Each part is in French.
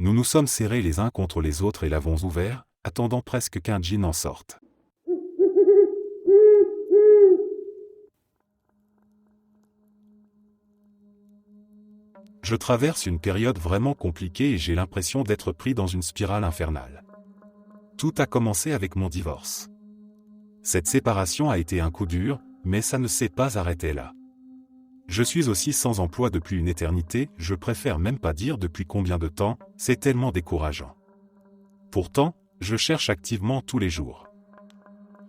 Nous nous sommes serrés les uns contre les autres et l'avons ouvert, attendant presque qu'un djinn en sorte. Je traverse une période vraiment compliquée et j'ai l'impression d'être pris dans une spirale infernale. Tout a commencé avec mon divorce. Cette séparation a été un coup dur, mais ça ne s'est pas arrêté là. Je suis aussi sans emploi depuis une éternité, je préfère même pas dire depuis combien de temps, c'est tellement décourageant. Pourtant, je cherche activement tous les jours.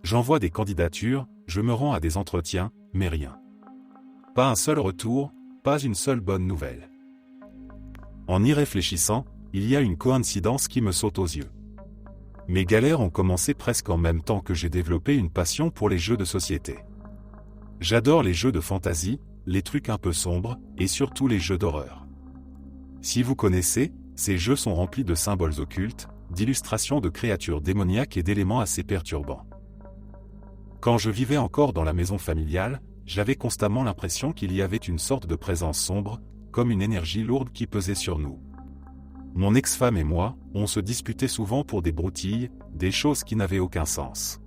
J'envoie des candidatures, je me rends à des entretiens, mais rien. Pas un seul retour, pas une seule bonne nouvelle. En y réfléchissant, il y a une coïncidence qui me saute aux yeux. Mes galères ont commencé presque en même temps que j'ai développé une passion pour les jeux de société. J'adore les jeux de fantasy, les trucs un peu sombres, et surtout les jeux d'horreur. Si vous connaissez, ces jeux sont remplis de symboles occultes, d'illustrations de créatures démoniaques et d'éléments assez perturbants. Quand je vivais encore dans la maison familiale, j'avais constamment l'impression qu'il y avait une sorte de présence sombre, comme une énergie lourde qui pesait sur nous. Mon ex-femme et moi, on se disputait souvent pour des broutilles, des choses qui n'avaient aucun sens.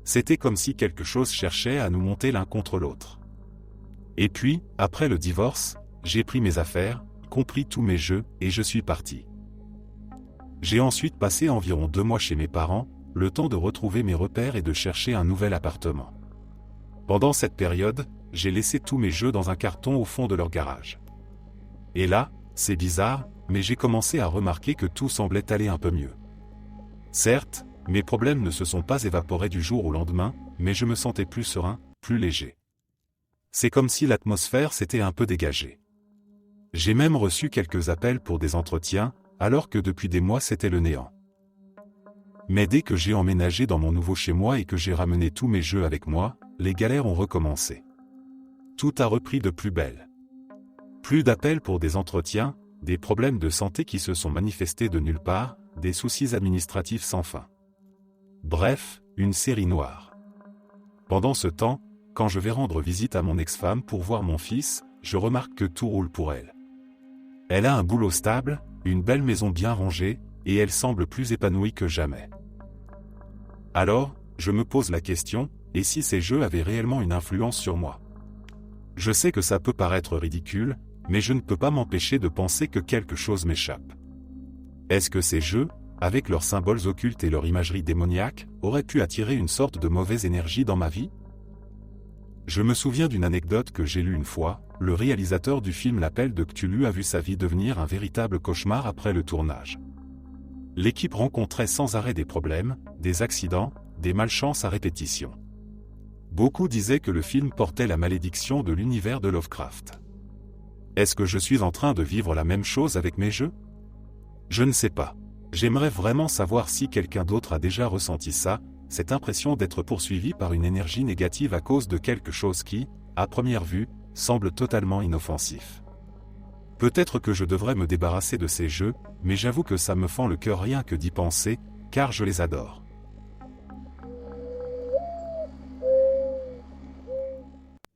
C'était comme si quelque chose cherchait à nous monter l'un contre l'autre. Et puis, après le divorce, j'ai pris mes affaires, compris tous mes jeux, et je suis parti. J'ai ensuite passé environ 2 mois chez mes parents, le temps de retrouver mes repères et de chercher un nouvel appartement. Pendant cette période, j'ai laissé tous mes jeux dans un carton au fond de leur garage. Et là, c'est bizarre, mais j'ai commencé à remarquer que tout semblait aller un peu mieux. Certes, mes problèmes ne se sont pas évaporés du jour au lendemain, mais je me sentais plus serein, plus léger. C'est comme si l'atmosphère s'était un peu dégagée. J'ai même reçu quelques appels pour des entretiens, alors que depuis des mois c'était le néant. Mais dès que j'ai emménagé dans mon nouveau chez-moi et que j'ai ramené tous mes jeux avec moi, les galères ont recommencé. Tout a repris de plus belle. Plus d'appels pour des entretiens, des problèmes de santé qui se sont manifestés de nulle part, des soucis administratifs sans fin. Bref, une série noire. Pendant ce temps, quand je vais rendre visite à mon ex-femme pour voir mon fils, je remarque que tout roule pour elle. Elle a un boulot stable, une belle maison bien rangée, et elle semble plus épanouie que jamais. Alors, je me pose la question, et si ces jeux avaient réellement une influence sur moi? Je sais que ça peut paraître ridicule, mais je ne peux pas m'empêcher de penser que quelque chose m'échappe. Est-ce que ces jeux, avec leurs symboles occultes et leur imagerie démoniaque, auraient pu attirer une sorte de mauvaise énergie dans ma vie? Je me souviens d'une anecdote que j'ai lue une fois, le réalisateur du film L'Appel de Cthulhu a vu sa vie devenir un véritable cauchemar après le tournage. L'équipe rencontrait sans arrêt des problèmes, des accidents, des malchances à répétition. Beaucoup disaient que le film portait la malédiction de l'univers de Lovecraft. Est-ce que je suis en train de vivre la même chose avec mes jeux? Je ne sais pas. J'aimerais vraiment savoir si quelqu'un d'autre a déjà ressenti ça, cette impression d'être poursuivi par une énergie négative à cause de quelque chose qui, à première vue, semble totalement inoffensif. Peut-être que je devrais me débarrasser de ces jeux, mais j'avoue que ça me fend le cœur rien que d'y penser, car je les adore.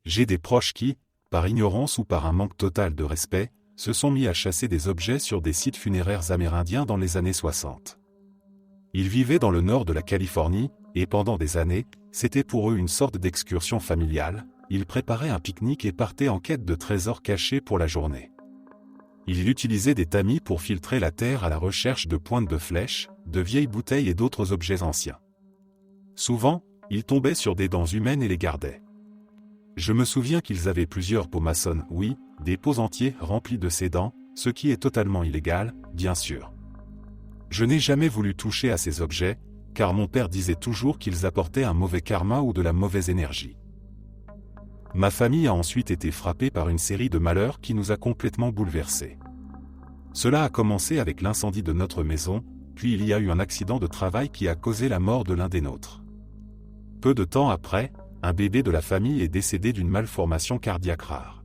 J'ai des proches qui, par ignorance ou par un manque total de respect, se sont mis à chasser des objets sur des sites funéraires amérindiens dans les années 60. Ils vivaient dans le nord de la Californie, et pendant des années, c'était pour eux une sorte d'excursion familiale, ils préparaient un pique-nique et partaient en quête de trésors cachés pour la journée. Ils utilisaient des tamis pour filtrer la terre à la recherche de pointes de flèches, de vieilles bouteilles et d'autres objets anciens. Souvent, ils tombaient sur des dents humaines et les gardaient. Je me souviens qu'ils avaient plusieurs pots maçonnes, oui, des pots entiers remplis de ces dents, ce qui est totalement illégal, bien sûr. Je n'ai jamais voulu toucher à ces objets, car mon père disait toujours qu'ils apportaient un mauvais karma ou de la mauvaise énergie. Ma famille a ensuite été frappée par une série de malheurs qui nous a complètement bouleversés. Cela a commencé avec l'incendie de notre maison, puis il y a eu un accident de travail qui a causé la mort de l'un des nôtres. Peu de temps après, un bébé de la famille est décédé d'une malformation cardiaque rare.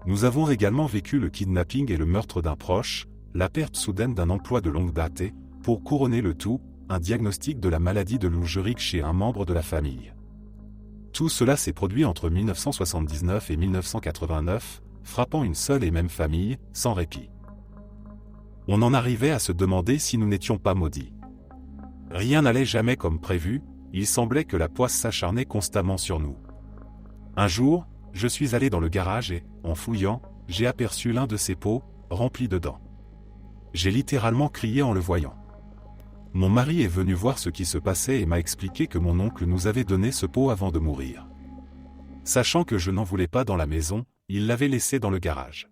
Nous avons également vécu le kidnapping et le meurtre d'un proche, la perte soudaine d'un emploi de longue date et, pour couronner le tout, un diagnostic de la maladie de Lou Gehrig chez un membre de la famille. Tout cela s'est produit entre 1979 et 1989, frappant une seule et même famille, sans répit. On en arrivait à se demander si nous n'étions pas maudits. Rien n'allait jamais comme prévu, il semblait que la poisse s'acharnait constamment sur nous. Un jour, je suis allé dans le garage et, en fouillant, j'ai aperçu l'un de ces pots, rempli de dents. J'ai littéralement crié en le voyant. Mon mari est venu voir ce qui se passait et m'a expliqué que mon oncle nous avait donné ce pot avant de mourir. Sachant que je n'en voulais pas dans la maison, il l'avait laissé dans le garage.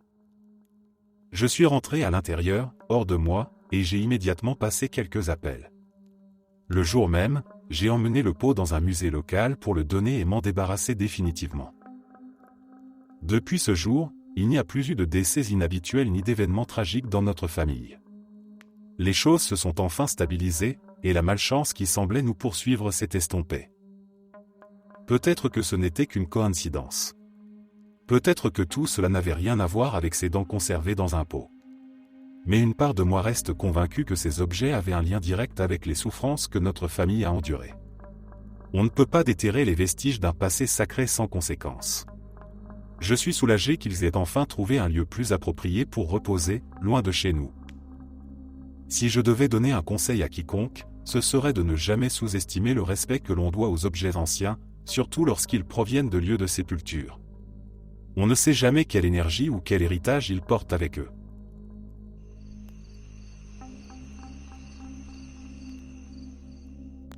Je suis rentré à l'intérieur, hors de moi, et j'ai immédiatement passé quelques appels. Le jour même, j'ai emmené le pot dans un musée local pour le donner et m'en débarrasser définitivement. Depuis ce jour, il n'y a plus eu de décès inhabituels ni d'événements tragiques dans notre famille. Les choses se sont enfin stabilisées, et la malchance qui semblait nous poursuivre s'est estompée. Peut-être que ce n'était qu'une coïncidence. Peut-être que tout cela n'avait rien à voir avec ces dents conservées dans un pot. Mais une part de moi reste convaincue que ces objets avaient un lien direct avec les souffrances que notre famille a endurées. On ne peut pas déterrer les vestiges d'un passé sacré sans conséquence. Je suis soulagé qu'ils aient enfin trouvé un lieu plus approprié pour reposer, loin de chez nous. Si je devais donner un conseil à quiconque, ce serait de ne jamais sous-estimer le respect que l'on doit aux objets anciens, surtout lorsqu'ils proviennent de lieux de sépulture. On ne sait jamais quelle énergie ou quel héritage ils portent avec eux.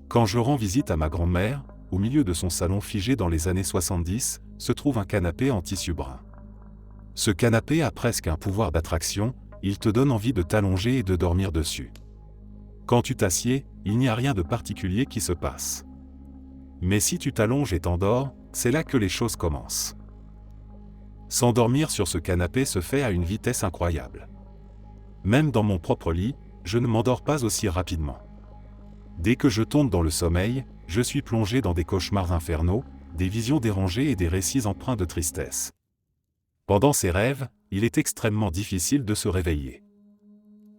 Quand je rends visite à ma grand-mère, au milieu de son salon figé dans les années 70, se trouve un canapé en tissu brun. Ce canapé a presque un pouvoir d'attraction, il te donne envie de t'allonger et de dormir dessus. Quand tu t'assieds, il n'y a rien de particulier qui se passe. Mais si tu t'allonges et t'endors, c'est là que les choses commencent. S'endormir sur ce canapé se fait à une vitesse incroyable. Même dans mon propre lit, je ne m'endors pas aussi rapidement. Dès que je tombe dans le sommeil, je suis plongé dans des cauchemars infernaux, des visions dérangées et des récits empreints de tristesse. Pendant ces rêves, il est extrêmement difficile de se réveiller.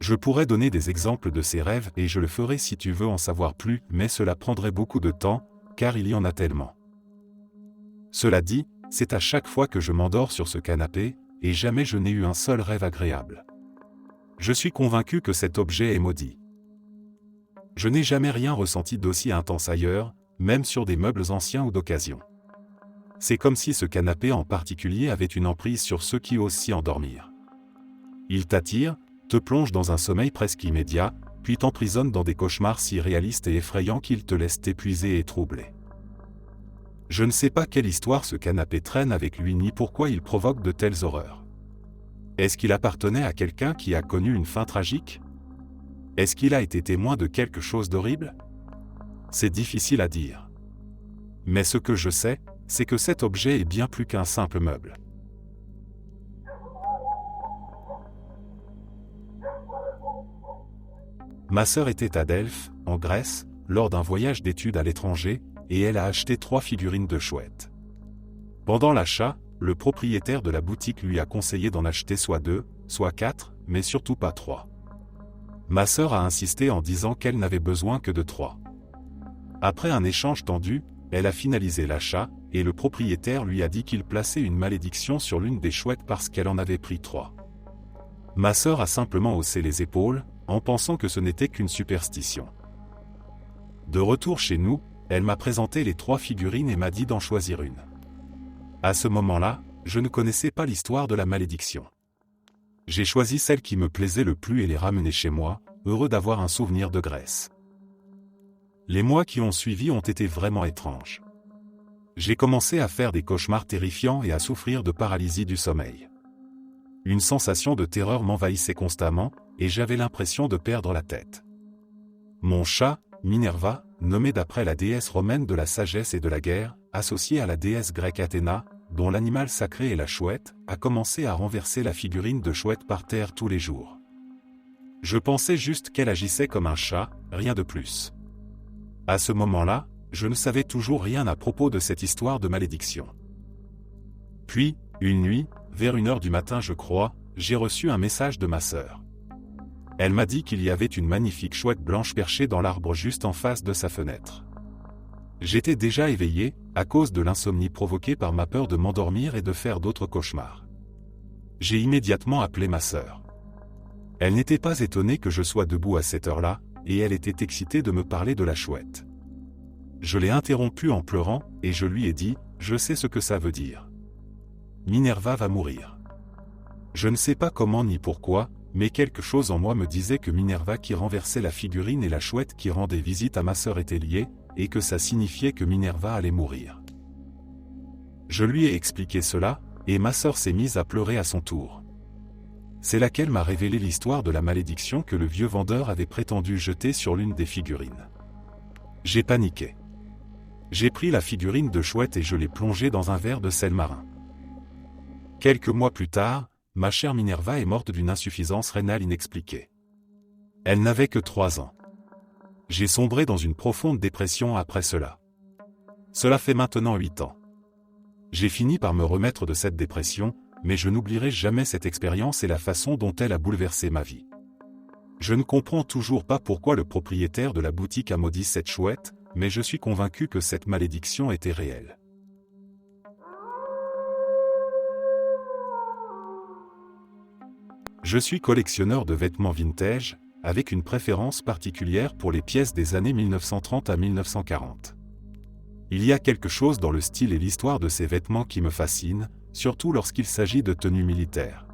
Je pourrais donner des exemples de ces rêves et je le ferai si tu veux en savoir plus, mais cela prendrait beaucoup de temps, car il y en a tellement. Cela dit, c'est à chaque fois que je m'endors sur ce canapé, et jamais je n'ai eu un seul rêve agréable. Je suis convaincu que cet objet est maudit. Je n'ai jamais rien ressenti d'aussi intense ailleurs, même sur des meubles anciens ou d'occasion. C'est comme si ce canapé en particulier avait une emprise sur ceux qui osent s'y endormir. Il t'attire, te plonge dans un sommeil presque immédiat, puis t'emprisonne dans des cauchemars si réalistes et effrayants qu'ils te laissent épuisé et troublé. Je ne sais pas quelle histoire ce canapé traîne avec lui ni pourquoi il provoque de telles horreurs. Est-ce qu'il appartenait à quelqu'un qui a connu une fin tragique ? Est-ce qu'il a été témoin de quelque chose d'horrible ? C'est difficile à dire. Mais ce que je sais, c'est que cet objet est bien plus qu'un simple meuble. Ma sœur était à Delphes, en Grèce, lors d'un voyage d'études à l'étranger, et elle a acheté 3 figurines de chouettes. Pendant l'achat, le propriétaire de la boutique lui a conseillé d'en acheter soit 2, soit 4, mais surtout pas 3. Ma sœur a insisté en disant qu'elle n'avait besoin que de 3. Après un échange tendu, elle a finalisé l'achat, et le propriétaire lui a dit qu'il plaçait une malédiction sur l'une des chouettes parce qu'elle en avait pris 3. Ma sœur a simplement haussé les épaules, en pensant que ce n'était qu'une superstition. De retour chez nous, elle m'a présenté les 3 figurines et m'a dit d'en choisir une. À ce moment-là, je ne connaissais pas l'histoire de la malédiction. J'ai choisi celle qui me plaisait le plus et les ramener chez moi, heureux d'avoir un souvenir de Grèce. Les mois qui ont suivi ont été vraiment étranges. J'ai commencé à faire des cauchemars terrifiants et à souffrir de paralysie du sommeil. Une sensation de terreur m'envahissait constamment, et j'avais l'impression de perdre la tête. Mon chat, Minerva, nommé d'après la déesse romaine de la sagesse et de la guerre, associée à la déesse grecque Athéna, dont l'animal sacré est la chouette, a commencé à renverser la figurine de chouette par terre tous les jours. Je pensais juste qu'elle agissait comme un chat, rien de plus. À ce moment-là, je ne savais toujours rien à propos de cette histoire de malédiction. Puis, une nuit, vers 1h du matin je crois, j'ai reçu un message de ma sœur. Elle m'a dit qu'il y avait une magnifique chouette blanche perchée dans l'arbre juste en face de sa fenêtre. J'étais déjà éveillé, à cause de l'insomnie provoquée par ma peur de m'endormir et de faire d'autres cauchemars. J'ai immédiatement appelé ma sœur. Elle n'était pas étonnée que je sois debout à cette heure-là, et elle était excitée de me parler de la chouette. Je l'ai interrompue en pleurant, et je lui ai dit, « Je sais ce que ça veut dire. Minerva va mourir. » Je ne sais pas comment ni pourquoi, mais quelque chose en moi me disait que Minerva qui renversait la figurine et la chouette qui rendait visite à ma sœur étaient liées, et que ça signifiait que Minerva allait mourir. Je lui ai expliqué cela, et ma sœur s'est mise à pleurer à son tour. C'est là qu'elle m'a révélé l'histoire de la malédiction que le vieux vendeur avait prétendu jeter sur l'une des figurines. J'ai paniqué. J'ai pris la figurine de chouette et je l'ai plongée dans un verre de sel marin. Quelques mois plus tard, ma chère Minerva est morte d'une insuffisance rénale inexpliquée. Elle n'avait que 3 ans. J'ai sombré dans une profonde dépression après cela. Cela fait maintenant 8 ans. J'ai fini par me remettre de cette dépression, mais je n'oublierai jamais cette expérience et la façon dont elle a bouleversé ma vie. Je ne comprends toujours pas pourquoi le propriétaire de la boutique a maudit cette chouette, mais je suis convaincu que cette malédiction était réelle. Je suis collectionneur de vêtements vintage, avec une préférence particulière pour les pièces des années 1930 à 1940. Il y a quelque chose dans le style et l'histoire de ces vêtements qui me fascine, surtout lorsqu'il s'agit de tenues militaires.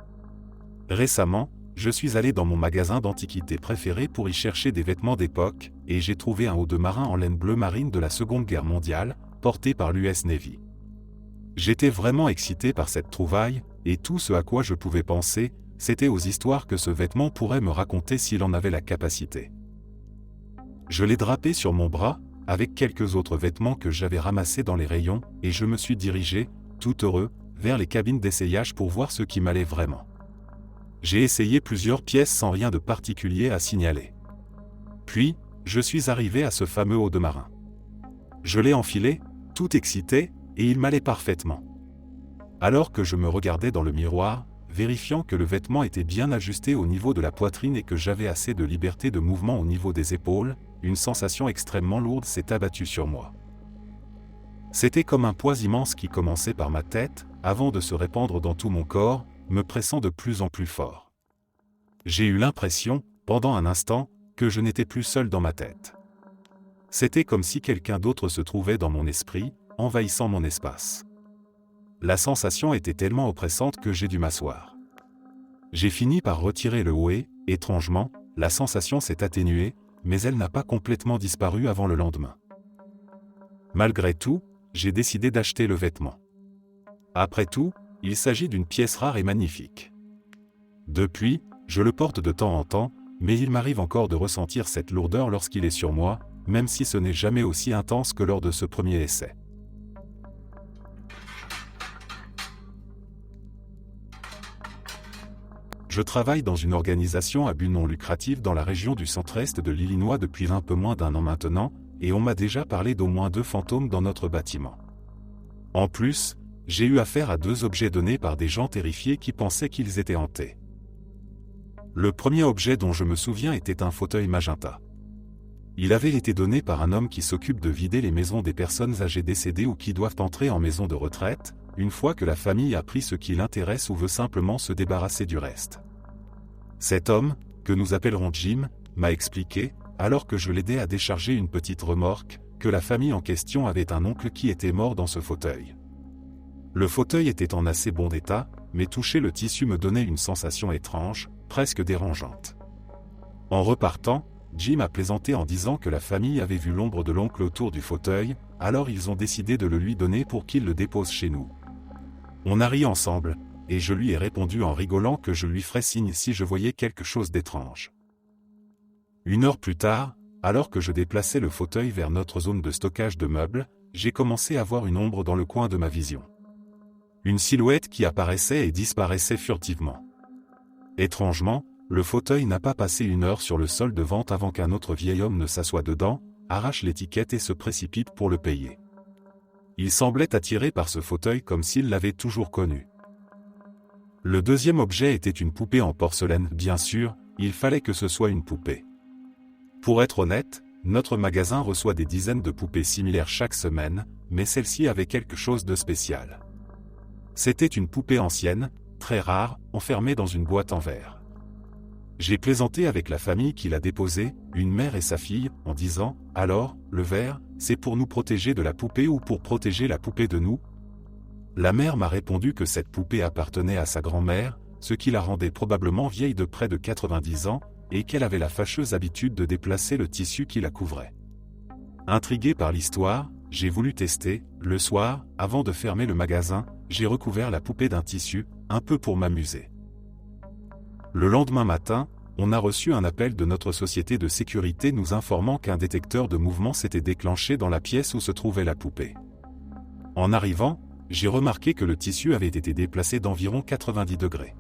Récemment, je suis allé dans mon magasin d'antiquités préféré pour y chercher des vêtements d'époque, et j'ai trouvé un haut de marin en laine bleu marine de la Seconde Guerre mondiale, porté par l'US Navy. J'étais vraiment excité par cette trouvaille, et tout ce à quoi je pouvais penser, c'était aux histoires que ce vêtement pourrait me raconter s'il en avait la capacité. Je l'ai drapé sur mon bras, avec quelques autres vêtements que j'avais ramassés dans les rayons, et je me suis dirigé, tout heureux, vers les cabines d'essayage pour voir ce qui m'allait vraiment. J'ai essayé plusieurs pièces sans rien de particulier à signaler. Puis, je suis arrivé à ce fameux haut de marin. Je l'ai enfilé, tout excité, et il m'allait parfaitement. Alors que je me regardais dans le miroir, vérifiant que le vêtement était bien ajusté au niveau de la poitrine et que j'avais assez de liberté de mouvement au niveau des épaules, une sensation extrêmement lourde s'est abattue sur moi. C'était comme un poids immense qui commençait par ma tête, avant de se répandre dans tout mon corps, me pressant de plus en plus fort. J'ai eu l'impression, pendant un instant, que je n'étais plus seul dans ma tête. C'était comme si quelqu'un d'autre se trouvait dans mon esprit, envahissant mon espace. La sensation était tellement oppressante que j'ai dû m'asseoir. J'ai fini par retirer le haut et, étrangement, la sensation s'est atténuée, mais elle n'a pas complètement disparu avant le lendemain. Malgré tout, j'ai décidé d'acheter le vêtement. Après tout, il s'agit d'une pièce rare et magnifique. Depuis, je le porte de temps en temps, mais il m'arrive encore de ressentir cette lourdeur lorsqu'il est sur moi, même si ce n'est jamais aussi intense que lors de ce premier essai. Je travaille dans une organisation à but non lucratif dans la région du centre-est de l'Illinois depuis un peu moins d'1 an maintenant, et on m'a déjà parlé d'au moins 2 fantômes dans notre bâtiment. En plus, j'ai eu affaire à 2 objets donnés par des gens terrifiés qui pensaient qu'ils étaient hantés. Le premier objet dont je me souviens était un fauteuil magenta. Il avait été donné par un homme qui s'occupe de vider les maisons des personnes âgées décédées ou qui doivent entrer en maison de retraite, une fois que la famille a pris ce qui l'intéresse ou veut simplement se débarrasser du reste. Cet homme, que nous appellerons Jim, m'a expliqué, alors que je l'aidais à décharger une petite remorque, que la famille en question avait un oncle qui était mort dans ce fauteuil. Le fauteuil était en assez bon état, mais toucher le tissu me donnait une sensation étrange, presque dérangeante. En repartant, Jim a plaisanté en disant que la famille avait vu l'ombre de l'oncle autour du fauteuil, alors ils ont décidé de le lui donner pour qu'il le dépose chez nous. On a ri ensemble, et je lui ai répondu en rigolant que je lui ferais signe si je voyais quelque chose d'étrange. 1 heure plus tard, alors que je déplaçais le fauteuil vers notre zone de stockage de meubles, j'ai commencé à voir une ombre dans le coin de ma vision. Une silhouette qui apparaissait et disparaissait furtivement. Étrangement, le fauteuil n'a pas passé 1 heure sur le sol de vente avant qu'un autre vieil homme ne s'assoie dedans, arrache l'étiquette et se précipite pour le payer. Il semblait attiré par ce fauteuil comme s'il l'avait toujours connu. Le deuxième objet était une poupée en porcelaine, bien sûr, il fallait que ce soit une poupée. Pour être honnête, notre magasin reçoit des dizaines de poupées similaires chaque semaine, mais celle-ci avait quelque chose de spécial. C'était une poupée ancienne, très rare, enfermée dans une boîte en verre. J'ai plaisanté avec la famille qui l'a déposée, une mère et sa fille, en disant « Alors, le verre, c'est pour nous protéger de la poupée ou pour protéger la poupée de nous ?» La mère m'a répondu que cette poupée appartenait à sa grand-mère, ce qui la rendait probablement vieille de près de 90 ans, et qu'elle avait la fâcheuse habitude de déplacer le tissu qui la couvrait. Intrigué par l'histoire, j'ai voulu tester. Le soir, avant de fermer le magasin, j'ai recouvert la poupée d'un tissu, un peu pour m'amuser. Le lendemain matin, on a reçu un appel de notre société de sécurité nous informant qu'un détecteur de mouvement s'était déclenché dans la pièce où se trouvait la poupée. En arrivant, j'ai remarqué que le tissu avait été déplacé d'environ 90 degrés.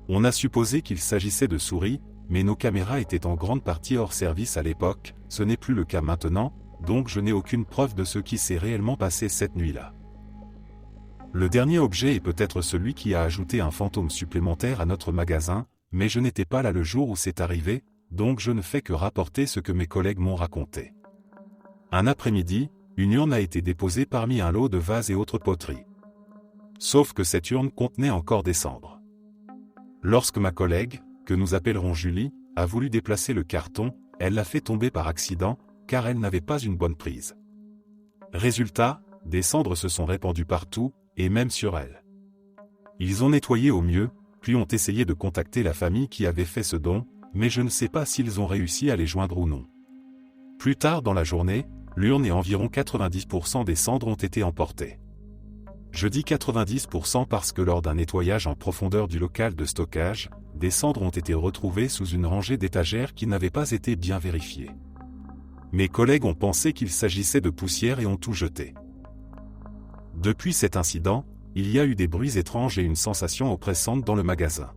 On a supposé qu'il s'agissait de souris, mais nos caméras étaient en grande partie hors service à l'époque, ce n'est plus le cas maintenant, donc je n'ai aucune preuve de ce qui s'est réellement passé cette nuit-là. Le dernier objet est peut-être celui qui a ajouté un fantôme supplémentaire à notre magasin, mais je n'étais pas là le jour où c'est arrivé, donc je ne fais que rapporter ce que mes collègues m'ont raconté. Un après-midi, une urne a été déposée parmi un lot de vases et autres poteries. Sauf que cette urne contenait encore des cendres. Lorsque ma collègue, que nous appellerons Julie, a voulu déplacer le carton, elle l'a fait tomber par accident, car elle n'avait pas une bonne prise. Résultat, des cendres se sont répandues partout, et même sur elle. Ils ont nettoyé au mieux, puis ont essayé de contacter la famille qui avait fait ce don, mais je ne sais pas s'ils ont réussi à les joindre ou non. Plus tard dans la journée, l'urne et environ 90% des cendres ont été emportées. Je dis 90% parce que lors d'un nettoyage en profondeur du local de stockage, des cendres ont été retrouvées sous une rangée d'étagères qui n'avaient pas été bien vérifiées. Mes collègues ont pensé qu'il s'agissait de poussière et ont tout jeté. Depuis cet incident, il y a eu des bruits étranges et une sensation oppressante dans le magasin.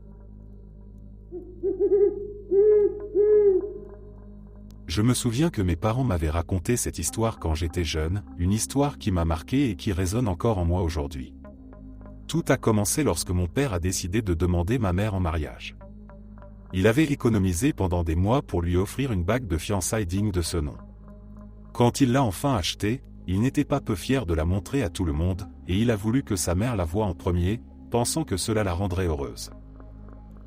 Je me souviens que mes parents m'avaient raconté cette histoire quand j'étais jeune, une histoire qui m'a marqué et qui résonne encore en moi aujourd'hui. Tout a commencé lorsque mon père a décidé de demander ma mère en mariage. Il avait économisé pendant des mois pour lui offrir une bague de fiançailles digne de ce nom. Quand il l'a enfin achetée, il n'était pas peu fier de la montrer à tout le monde, et il a voulu que sa mère la voie en premier, pensant que cela la rendrait heureuse.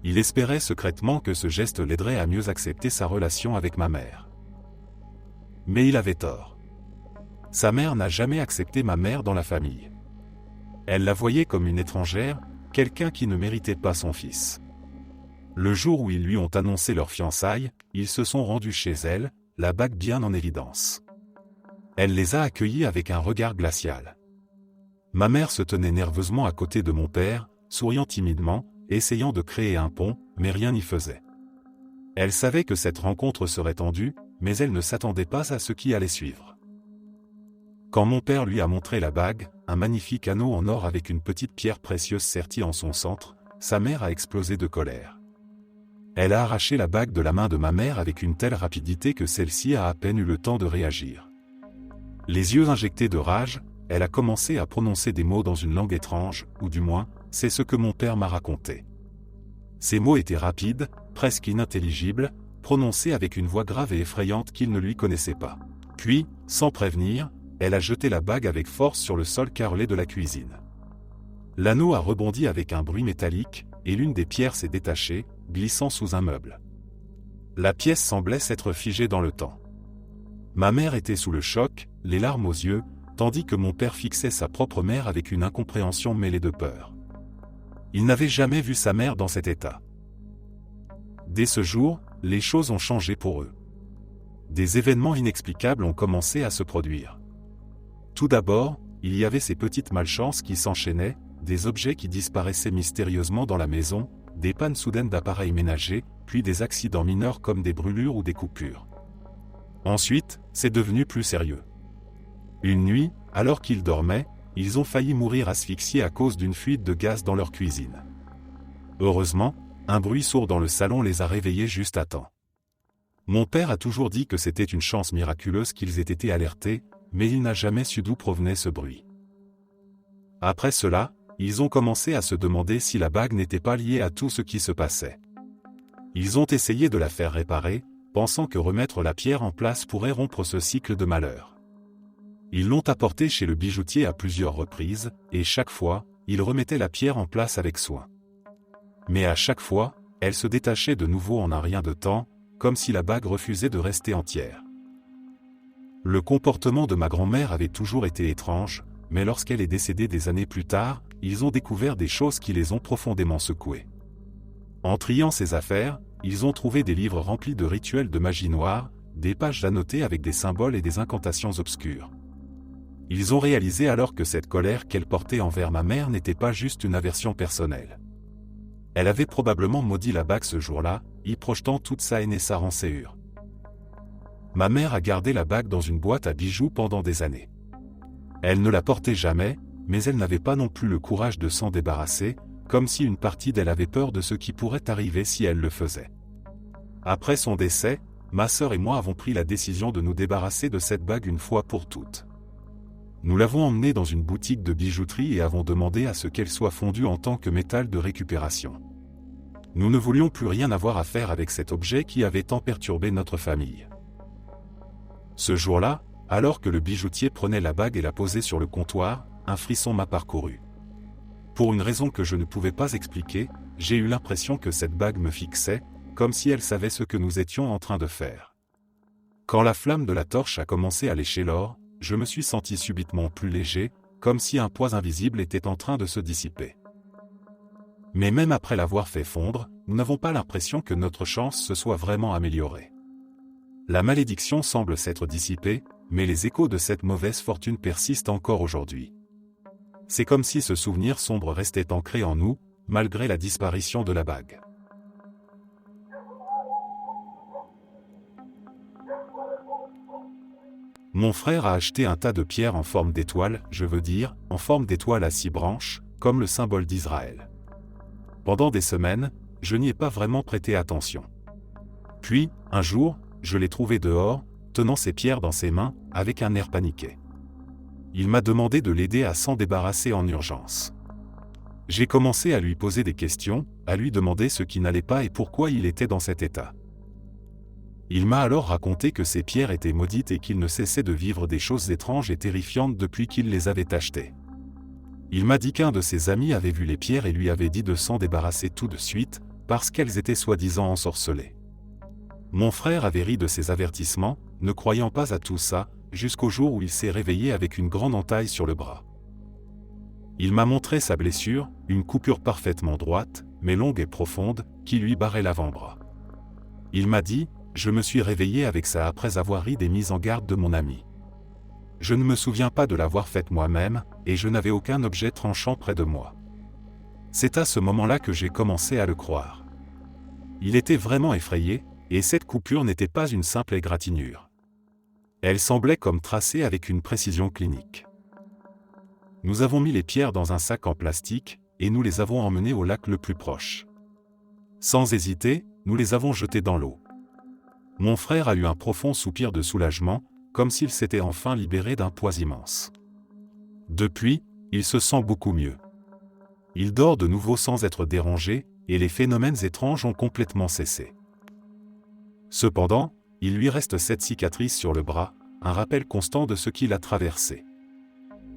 Il espérait secrètement que ce geste l'aiderait à mieux accepter sa relation avec ma mère. Mais il avait tort. Sa mère n'a jamais accepté ma mère dans la famille. Elle la voyait comme une étrangère, quelqu'un qui ne méritait pas son fils. Le jour où ils lui ont annoncé leur fiançailles, ils se sont rendus chez elle, la bague bien en évidence. Elle les a accueillis avec un regard glacial. Ma mère se tenait nerveusement à côté de mon père, souriant timidement, essayant de créer un pont, mais rien n'y faisait. Elle savait que cette rencontre serait tendue, mais elle ne s'attendait pas à ce qui allait suivre. Quand mon père lui a montré la bague, un magnifique anneau en or avec une petite pierre précieuse sertie en son centre, sa mère a explosé de colère. Elle a arraché la bague de la main de ma mère avec une telle rapidité que celle-ci a à peine eu le temps de réagir. Les yeux injectés de rage, elle a commencé à prononcer des mots dans une langue étrange, ou du moins, c'est ce que mon père m'a raconté. Ces mots étaient rapides, presque inintelligibles, prononcés avec une voix grave et effrayante qu'il ne lui connaissait pas. Puis, sans prévenir, elle a jeté la bague avec force sur le sol carrelé de la cuisine. L'anneau a rebondi avec un bruit métallique, et l'une des pierres s'est détachée, glissant sous un meuble. La pièce semblait s'être figée dans le temps. Ma mère était sous le choc, les larmes aux yeux, tandis que mon père fixait sa propre mère avec une incompréhension mêlée de peur. Il n'avait jamais vu sa mère dans cet état. Dès ce jour, les choses ont changé pour eux. Des événements inexplicables ont commencé à se produire. Tout d'abord, il y avait ces petites malchances qui s'enchaînaient, des objets qui disparaissaient mystérieusement dans la maison, des pannes soudaines d'appareils ménagers, puis des accidents mineurs comme des brûlures ou des coupures. Ensuite, c'est devenu plus sérieux. Une nuit, alors qu'ils dormaient, ils ont failli mourir asphyxiés à cause d'une fuite de gaz dans leur cuisine. Heureusement, un bruit sourd dans le salon les a réveillés juste à temps. Mon père a toujours dit que c'était une chance miraculeuse qu'ils aient été alertés, mais il n'a jamais su d'où provenait ce bruit. Après cela, ils ont commencé à se demander si la bague n'était pas liée à tout ce qui se passait. Ils ont essayé de la faire réparer, pensant que remettre la pierre en place pourrait rompre ce cycle de malheur. Ils l'ont apportée chez le bijoutier à plusieurs reprises, et chaque fois, il remettait la pierre en place avec soin. Mais à chaque fois, elle se détachait de nouveau en un rien de temps, comme si la bague refusait de rester entière. Le comportement de ma grand-mère avait toujours été étrange, mais lorsqu'elle est décédée des années plus tard, ils ont découvert des choses qui les ont profondément secoués. En triant ses affaires, ils ont trouvé des livres remplis de rituels de magie noire, des pages annotées avec des symboles et des incantations obscures. Ils ont réalisé alors que cette colère qu'elle portait envers ma mère n'était pas juste une aversion personnelle. Elle avait probablement maudit la bague ce jour-là, y projetant toute sa haine et sa rancœur. Ma mère a gardé la bague dans une boîte à bijoux pendant des années. Elle ne la portait jamais, mais elle n'avait pas non plus le courage de s'en débarrasser, comme si une partie d'elle avait peur de ce qui pourrait arriver si elle le faisait. Après son décès, ma sœur et moi avons pris la décision de nous débarrasser de cette bague une fois pour toutes. Nous l'avons emmenée dans une boutique de bijouterie et avons demandé à ce qu'elle soit fondue en tant que métal de récupération. Nous ne voulions plus rien avoir à faire avec cet objet qui avait tant perturbé notre famille. Ce jour-là, alors que le bijoutier prenait la bague et la posait sur le comptoir, un frisson m'a parcouru. Pour une raison que je ne pouvais pas expliquer, j'ai eu l'impression que cette bague me fixait, comme si elle savait ce que nous étions en train de faire. Quand la flamme de la torche a commencé à lécher l'or, je me suis senti subitement plus léger, comme si un poids invisible était en train de se dissiper. Mais même après l'avoir fait fondre, nous n'avons pas l'impression que notre chance se soit vraiment améliorée. La malédiction semble s'être dissipée, mais les échos de cette mauvaise fortune persistent encore aujourd'hui. C'est comme si ce souvenir sombre restait ancré en nous, malgré la disparition de la bague. Mon frère a acheté un tas de pierres en forme d'étoile, je veux dire, en forme d'étoile à 6 branches, comme le symbole d'Israël. Pendant des semaines, je n'y ai pas vraiment prêté attention. Puis, un jour, je l'ai trouvé dehors, tenant ces pierres dans ses mains, avec un air paniqué. Il m'a demandé de l'aider à s'en débarrasser en urgence. J'ai commencé à lui poser des questions, à lui demander ce qui n'allait pas et pourquoi il était dans cet état. Il m'a alors raconté que ces pierres étaient maudites et qu'il ne cessait de vivre des choses étranges et terrifiantes depuis qu'il les avait achetées. Il m'a dit qu'un de ses amis avait vu les pierres et lui avait dit de s'en débarrasser tout de suite, parce qu'elles étaient soi-disant ensorcelées. Mon frère avait ri de ces avertissements, ne croyant pas à tout ça, jusqu'au jour où il s'est réveillé avec une grande entaille sur le bras. Il m'a montré sa blessure, une coupure parfaitement droite, mais longue et profonde, qui lui barrait l'avant-bras. Il m'a dit: je me suis réveillé avec ça après avoir ri des mises en garde de mon ami. Je ne me souviens pas de l'avoir faite moi-même, et je n'avais aucun objet tranchant près de moi. C'est à ce moment-là que j'ai commencé à le croire. Il était vraiment effrayé, et cette coupure n'était pas une simple égratignure. Elle semblait comme tracée avec une précision clinique. Nous avons mis les pierres dans un sac en plastique, et nous les avons emmenées au lac le plus proche. Sans hésiter, nous les avons jetées dans l'eau. Mon frère a eu un profond soupir de soulagement, comme s'il s'était enfin libéré d'un poids immense. Depuis, il se sent beaucoup mieux. Il dort de nouveau sans être dérangé, et les phénomènes étranges ont complètement cessé. Cependant, il lui reste cette cicatrice sur le bras, un rappel constant de ce qu'il a traversé.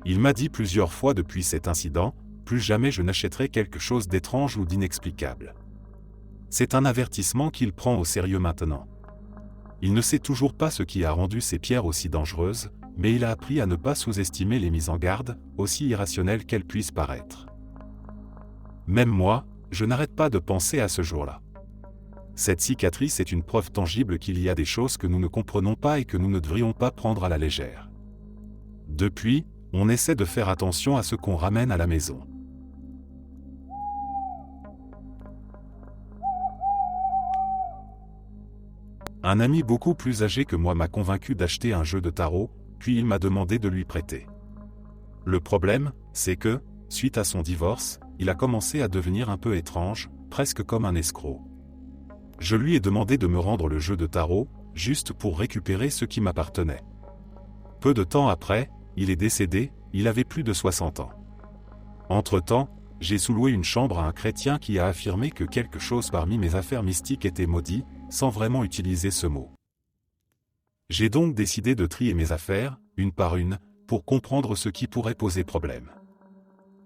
Il m'a dit plusieurs fois depuis cet incident: plus jamais je n'achèterai quelque chose d'étrange ou d'inexplicable. C'est un avertissement qu'il prend au sérieux maintenant. Il ne sait toujours pas ce qui a rendu ces pierres aussi dangereuses, mais il a appris à ne pas sous-estimer les mises en garde, aussi irrationnelles qu'elles puissent paraître. Même moi, je n'arrête pas de penser à ce jour-là. Cette cicatrice est une preuve tangible qu'il y a des choses que nous ne comprenons pas et que nous ne devrions pas prendre à la légère. Depuis, on essaie de faire attention à ce qu'on ramène à la maison. Un ami beaucoup plus âgé que moi m'a convaincu d'acheter un jeu de tarot, puis il m'a demandé de lui prêter. Le problème, c'est que, suite à son divorce, il a commencé à devenir un peu étrange, presque comme un escroc. Je lui ai demandé de me rendre le jeu de tarot, juste pour récupérer ce qui m'appartenait. Peu de temps après, il est décédé, il avait plus de 60 ans. Entre-temps, j'ai sous-loué une chambre à un chrétien qui a affirmé que quelque chose parmi mes affaires mystiques était maudit, sans vraiment utiliser ce mot. J'ai donc décidé de trier mes affaires, une par une, pour comprendre ce qui pourrait poser problème.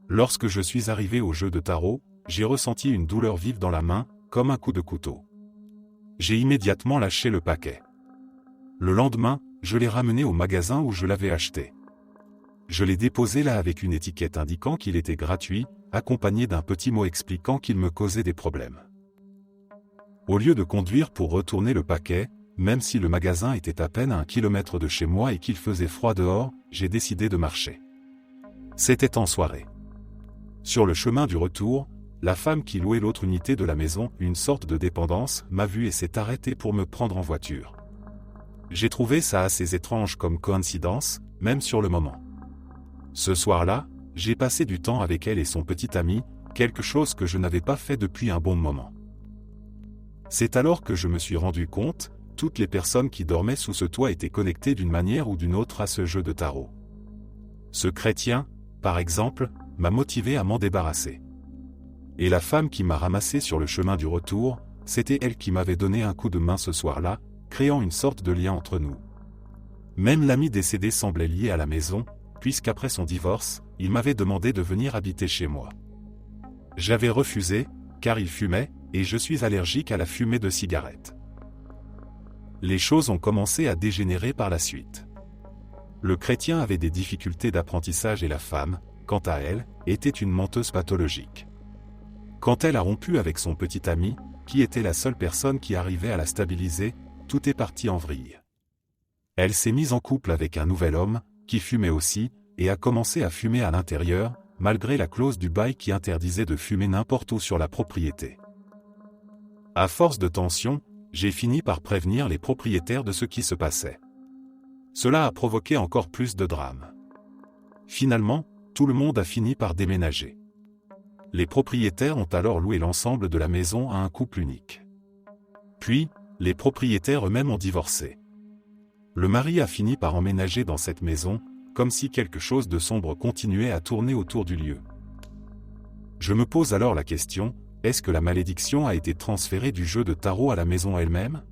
Lorsque je suis arrivé au jeu de tarot, j'ai ressenti une douleur vive dans la main, comme un coup de couteau. J'ai immédiatement lâché le paquet. Le lendemain, je l'ai ramené au magasin où je l'avais acheté. Je l'ai déposé là avec une étiquette indiquant qu'il était gratuit, accompagné d'un petit mot expliquant qu'il me causait des problèmes. Au lieu de conduire pour retourner le paquet, même si le magasin était à peine à 1 kilomètre de chez moi et qu'il faisait froid dehors, j'ai décidé de marcher. C'était en soirée. Sur le chemin du retour, la femme qui louait l'autre unité de la maison, une sorte de dépendance, m'a vu et s'est arrêtée pour me prendre en voiture. J'ai trouvé ça assez étrange comme coïncidence, même sur le moment. Ce soir-là, j'ai passé du temps avec elle et son petit ami, quelque chose que je n'avais pas fait depuis un bon moment. C'est alors que je me suis rendu compte, toutes les personnes qui dormaient sous ce toit étaient connectées d'une manière ou d'une autre à ce jeu de tarot. Ce chrétien, par exemple, m'a motivé à m'en débarrasser. Et la femme qui m'a ramassé sur le chemin du retour, c'était elle qui m'avait donné un coup de main ce soir-là, créant une sorte de lien entre nous. Même l'ami décédé semblait lié à la maison, puisqu'après son divorce, il m'avait demandé de venir habiter chez moi. J'avais refusé, car il fumait, et je suis allergique à la fumée de cigarette. Les choses ont commencé à dégénérer par la suite. Le chrétien avait des difficultés d'apprentissage et la femme, quant à elle, était une menteuse pathologique. Quand elle a rompu avec son petit ami, qui était la seule personne qui arrivait à la stabiliser, tout est parti en vrille. Elle s'est mise en couple avec un nouvel homme, qui fumait aussi, et a commencé à fumer à l'intérieur, malgré la clause du bail qui interdisait de fumer n'importe où sur la propriété. À force de tension, j'ai fini par prévenir les propriétaires de ce qui se passait. Cela a provoqué encore plus de drames. Finalement, tout le monde a fini par déménager. Les propriétaires ont alors loué l'ensemble de la maison à un couple unique. Puis, les propriétaires eux-mêmes ont divorcé. Le mari a fini par emménager dans cette maison, comme si quelque chose de sombre continuait à tourner autour du lieu. Je me pose alors la question, est-ce que la malédiction a été transférée du jeu de tarot à la maison elle-même?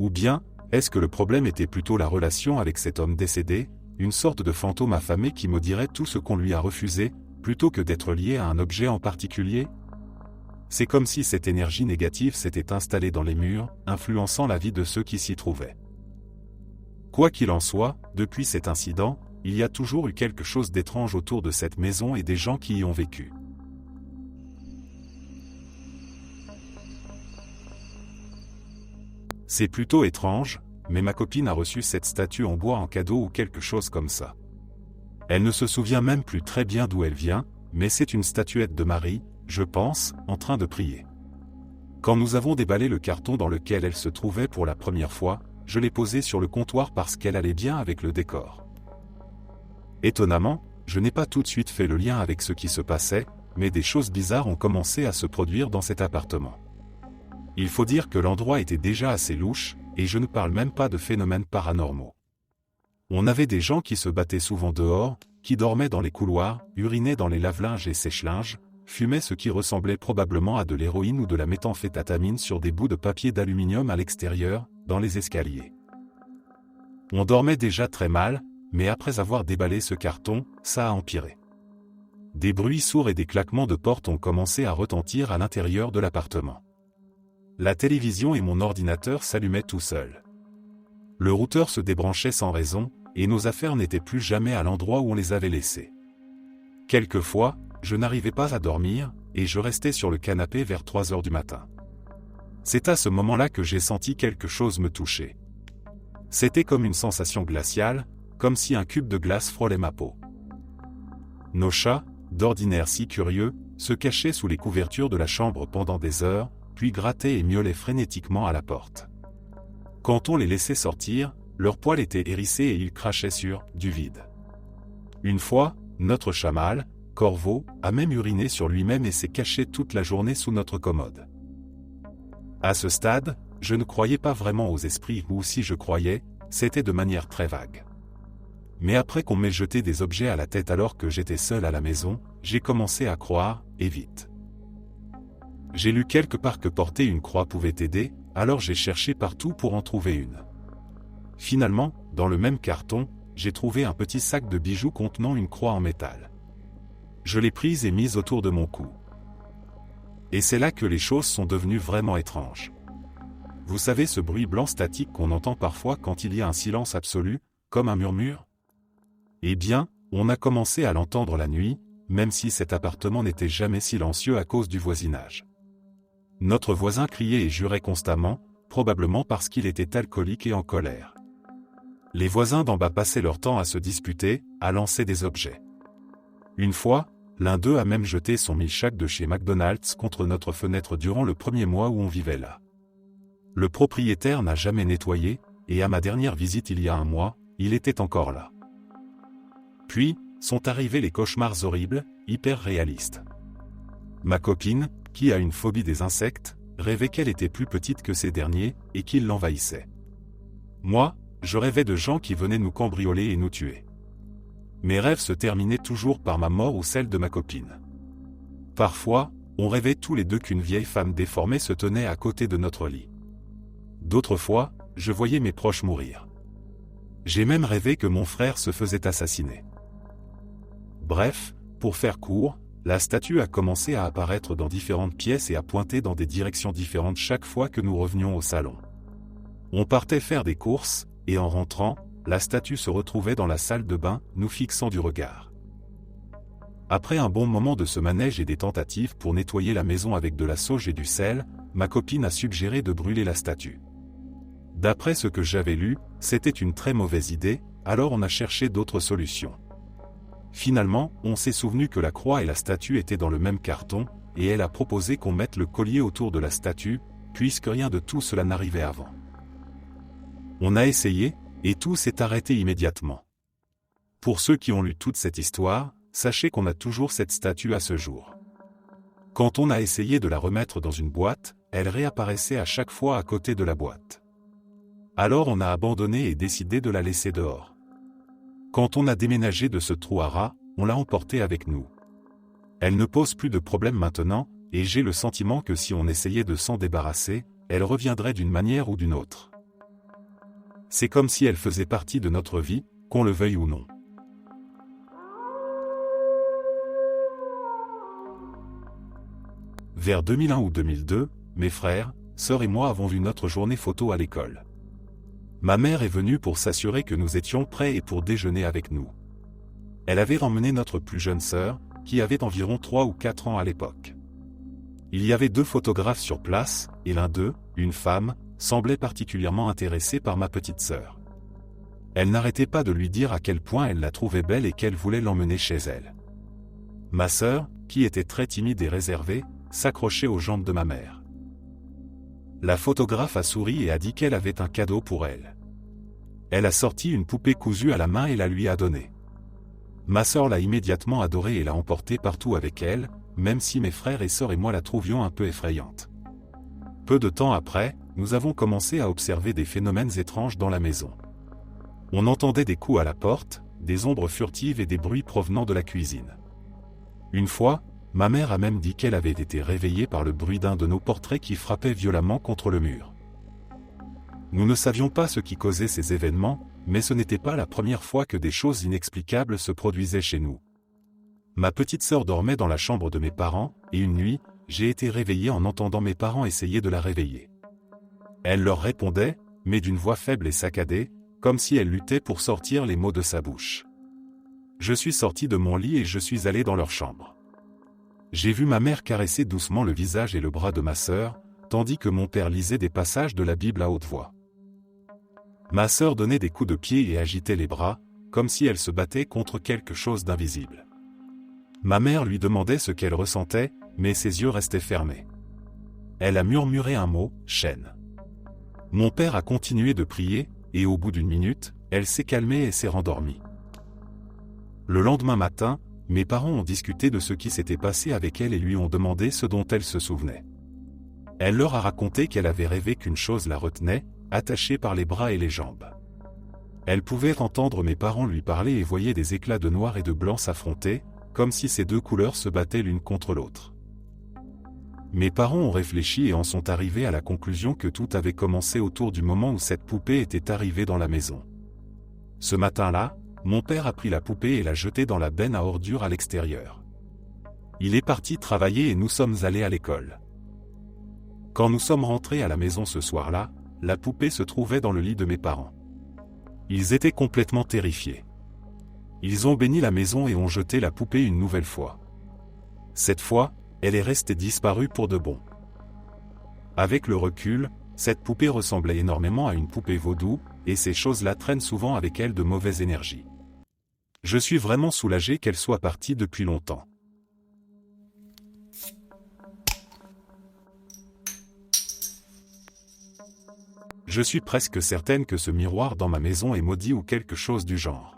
Ou bien, est-ce que le problème était plutôt la relation avec cet homme décédé, une sorte de fantôme affamé qui maudirait tout ce qu'on lui a refusé, plutôt que d'être lié à un objet en particulier? C'est comme si cette énergie négative s'était installée dans les murs, influençant la vie de ceux qui s'y trouvaient. Quoi qu'il en soit, depuis cet incident, il y a toujours eu quelque chose d'étrange autour de cette maison et des gens qui y ont vécu. C'est plutôt étrange, mais ma copine a reçu cette statue en bois en cadeau ou quelque chose comme ça. Elle ne se souvient même plus très bien d'où elle vient, mais c'est une statuette de Marie, je pense, en train de prier. Quand nous avons déballé le carton dans lequel elle se trouvait pour la première fois, je l'ai posée sur le comptoir parce qu'elle allait bien avec le décor. Étonnamment, je n'ai pas tout de suite fait le lien avec ce qui se passait, mais des choses bizarres ont commencé à se produire dans cet appartement. Il faut dire que l'endroit était déjà assez louche, et je ne parle même pas de phénomènes paranormaux. On avait des gens qui se battaient souvent dehors, qui dormaient dans les couloirs, urinaient dans les lave-linges et sèche-linges, fumaient ce qui ressemblait probablement à de l'héroïne ou de la méthamphétamine sur des bouts de papier d'aluminium à l'extérieur, dans les escaliers. On dormait déjà très mal, mais après avoir déballé ce carton, ça a empiré. Des bruits sourds et des claquements de portes ont commencé à retentir à l'intérieur de l'appartement. La télévision et mon ordinateur s'allumaient tout seuls. Le routeur se débranchait sans raison, et nos affaires n'étaient plus jamais à l'endroit où on les avait laissées. Quelquefois, je n'arrivais pas à dormir, et je restais sur le canapé vers 3 heures du matin. C'est à ce moment-là que j'ai senti quelque chose me toucher. C'était comme une sensation glaciale, comme si un cube de glace frôlait ma peau. Nos chats, d'ordinaire si curieux, se cachaient sous les couvertures de la chambre pendant des heures, puis grattaient et miaulaient frénétiquement à la porte. Quand on les laissait sortir, leurs poils étaient hérissés et ils crachaient sur du vide. Une fois, notre chat mâle, Corvo, a même uriné sur lui-même et s'est caché toute la journée sous notre commode. À ce stade, je ne croyais pas vraiment aux esprits ou si je croyais, c'était de manière très vague. Mais après qu'on m'ait jeté des objets à la tête alors que j'étais seul à la maison, j'ai commencé à croire, et vite. J'ai lu quelque part que porter une croix pouvait aider, alors j'ai cherché partout pour en trouver une. Finalement, dans le même carton, j'ai trouvé un petit sac de bijoux contenant une croix en métal. Je l'ai prise et mise autour de mon cou. Et c'est là que les choses sont devenues vraiment étranges. Vous savez ce bruit blanc statique qu'on entend parfois quand il y a un silence absolu, comme un murmure? Eh bien, on a commencé à l'entendre la nuit, même si cet appartement n'était jamais silencieux à cause du voisinage. Notre voisin criait et jurait constamment, probablement parce qu'il était alcoolique et en colère. Les voisins d'en bas passaient leur temps à se disputer, à lancer des objets. Une fois, l'un d'eux a même jeté son milkshake de chez McDonald's contre notre fenêtre durant le premier mois où on vivait là. Le propriétaire n'a jamais nettoyé, et à ma dernière visite il y a un mois, il était encore là. Puis, sont arrivés les cauchemars horribles, hyper réalistes. Ma copine, qui a une phobie des insectes, rêvait qu'elle était plus petite que ces derniers, et qu'ils l'envahissaient. Moi, je rêvais de gens qui venaient nous cambrioler et nous tuer. Mes rêves se terminaient toujours par ma mort ou celle de ma copine. Parfois, on rêvait tous les deux qu'une vieille femme déformée se tenait à côté de notre lit. D'autres fois, je voyais mes proches mourir. J'ai même rêvé que mon frère se faisait assassiner. Bref, pour faire court, la statue a commencé à apparaître dans différentes pièces et à pointer dans des directions différentes chaque fois que nous revenions au salon. On partait faire des courses, et en rentrant, la statue se retrouvait dans la salle de bain, nous fixant du regard. Après un bon moment de ce manège et des tentatives pour nettoyer la maison avec de la sauge et du sel, ma copine a suggéré de brûler la statue. D'après ce que j'avais lu, c'était une très mauvaise idée, alors on a cherché d'autres solutions. Finalement, on s'est souvenu que la croix et la statue étaient dans le même carton, et elle a proposé qu'on mette le collier autour de la statue, puisque rien de tout cela n'arrivait avant. On a essayé, et tout s'est arrêté immédiatement. Pour ceux qui ont lu toute cette histoire, sachez qu'on a toujours cette statue à ce jour. Quand on a essayé de la remettre dans une boîte, elle réapparaissait à chaque fois à côté de la boîte. Alors on a abandonné et décidé de la laisser dehors. Quand on a déménagé de ce trou à rats, on l'a emportée avec nous. Elle ne pose plus de problème maintenant, et j'ai le sentiment que si on essayait de s'en débarrasser, elle reviendrait d'une manière ou d'une autre. C'est comme si elle faisait partie de notre vie, qu'on le veuille ou non. Vers 2001 ou 2002, mes frères, sœurs et moi avons vu notre journée photo à l'école. Ma mère est venue pour s'assurer que nous étions prêts et pour déjeuner avec nous. Elle avait emmené notre plus jeune sœur, qui avait environ 3 ou 4 ans à l'époque. Il y avait 2 photographes sur place, et l'un d'eux, une femme, semblait particulièrement intéressée par ma petite sœur. Elle n'arrêtait pas de lui dire à quel point elle la trouvait belle et qu'elle voulait l'emmener chez elle. Ma sœur, qui était très timide et réservée, s'accrochait aux jambes de ma mère. La photographe a souri et a dit qu'elle avait un cadeau pour elle. Elle a sorti une poupée cousue à la main et la lui a donnée. Ma sœur l'a immédiatement adorée et l'a emportée partout avec elle, même si mes frères et sœurs et moi la trouvions un peu effrayante. Peu de temps après, nous avons commencé à observer des phénomènes étranges dans la maison. On entendait des coups à la porte, des ombres furtives et des bruits provenant de la cuisine. Une fois, ma mère a même dit qu'elle avait été réveillée par le bruit d'un de nos portraits qui frappait violemment contre le mur. Nous ne savions pas ce qui causait ces événements, mais ce n'était pas la première fois que des choses inexplicables se produisaient chez nous. Ma petite sœur dormait dans la chambre de mes parents, et une nuit, j'ai été réveillé en entendant mes parents essayer de la réveiller. Elle leur répondait, mais d'une voix faible et saccadée, comme si elle luttait pour sortir les mots de sa bouche. Je suis sorti de mon lit et je suis allé dans leur chambre. J'ai vu ma mère caresser doucement le visage et le bras de ma sœur, tandis que mon père lisait des passages de la Bible à haute voix. Ma sœur donnait des coups de pied et agitait les bras, comme si elle se battait contre quelque chose d'invisible. Ma mère lui demandait ce qu'elle ressentait, mais ses yeux restaient fermés. Elle a murmuré un mot, « chaîne ». Mon père a continué de prier, et au bout d'une minute, elle s'est calmée et s'est rendormie. Le lendemain matin, mes parents ont discuté de ce qui s'était passé avec elle et lui ont demandé ce dont elle se souvenait. Elle leur a raconté qu'elle avait rêvé qu'une chose la retenait, attachée par les bras et les jambes. Elle pouvait entendre mes parents lui parler et voyait des éclats de noir et de blanc s'affronter, comme si ces 2 couleurs se battaient l'une contre l'autre. Mes parents ont réfléchi et en sont arrivés à la conclusion que tout avait commencé autour du moment où cette poupée était arrivée dans la maison. Ce matin-là, mon père a pris la poupée et l'a jetée dans la benne à ordures à l'extérieur. Il est parti travailler et nous sommes allés à l'école. Quand nous sommes rentrés à la maison ce soir-là, la poupée se trouvait dans le lit de mes parents. Ils étaient complètement terrifiés. Ils ont béni la maison et ont jeté la poupée une nouvelle fois. Cette fois, elle est restée disparue pour de bon. Avec le recul, cette poupée ressemblait énormément à une poupée vaudou, et ces choses-là traînent souvent avec elles de mauvaises énergies. Je suis vraiment soulagé qu'elle soit partie depuis longtemps. Je suis presque certaine que ce miroir dans ma maison est maudit ou quelque chose du genre.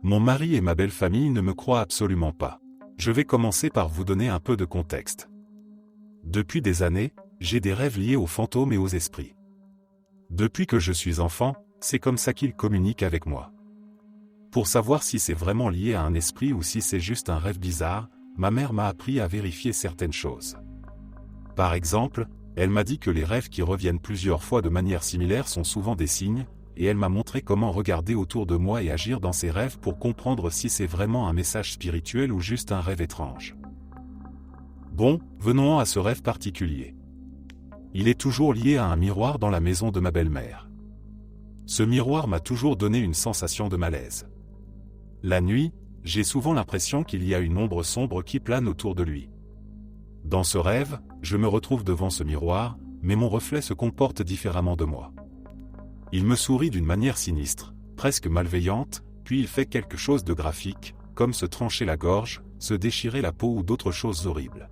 Mon mari et ma belle famille ne me croient absolument pas. Je vais commencer par vous donner un peu de contexte. Depuis des années, j'ai des rêves liés aux fantômes et aux esprits. Depuis que je suis enfant, c'est comme ça qu'ils communiquent avec moi. Pour savoir si c'est vraiment lié à un esprit ou si c'est juste un rêve bizarre, ma mère m'a appris à vérifier certaines choses. Par exemple, elle m'a dit que les rêves qui reviennent plusieurs fois de manière similaire sont souvent des signes, et elle m'a montré comment regarder autour de moi et agir dans ces rêves pour comprendre si c'est vraiment un message spirituel ou juste un rêve étrange. Bon, venons à ce rêve particulier. Il est toujours lié à un miroir dans la maison de ma belle-mère. Ce miroir m'a toujours donné une sensation de malaise. La nuit, j'ai souvent l'impression qu'il y a une ombre sombre qui plane autour de lui. Dans ce rêve, je me retrouve devant ce miroir, mais mon reflet se comporte différemment de moi. Il me sourit d'une manière sinistre, presque malveillante, puis il fait quelque chose de graphique, comme se trancher la gorge, se déchirer la peau ou d'autres choses horribles.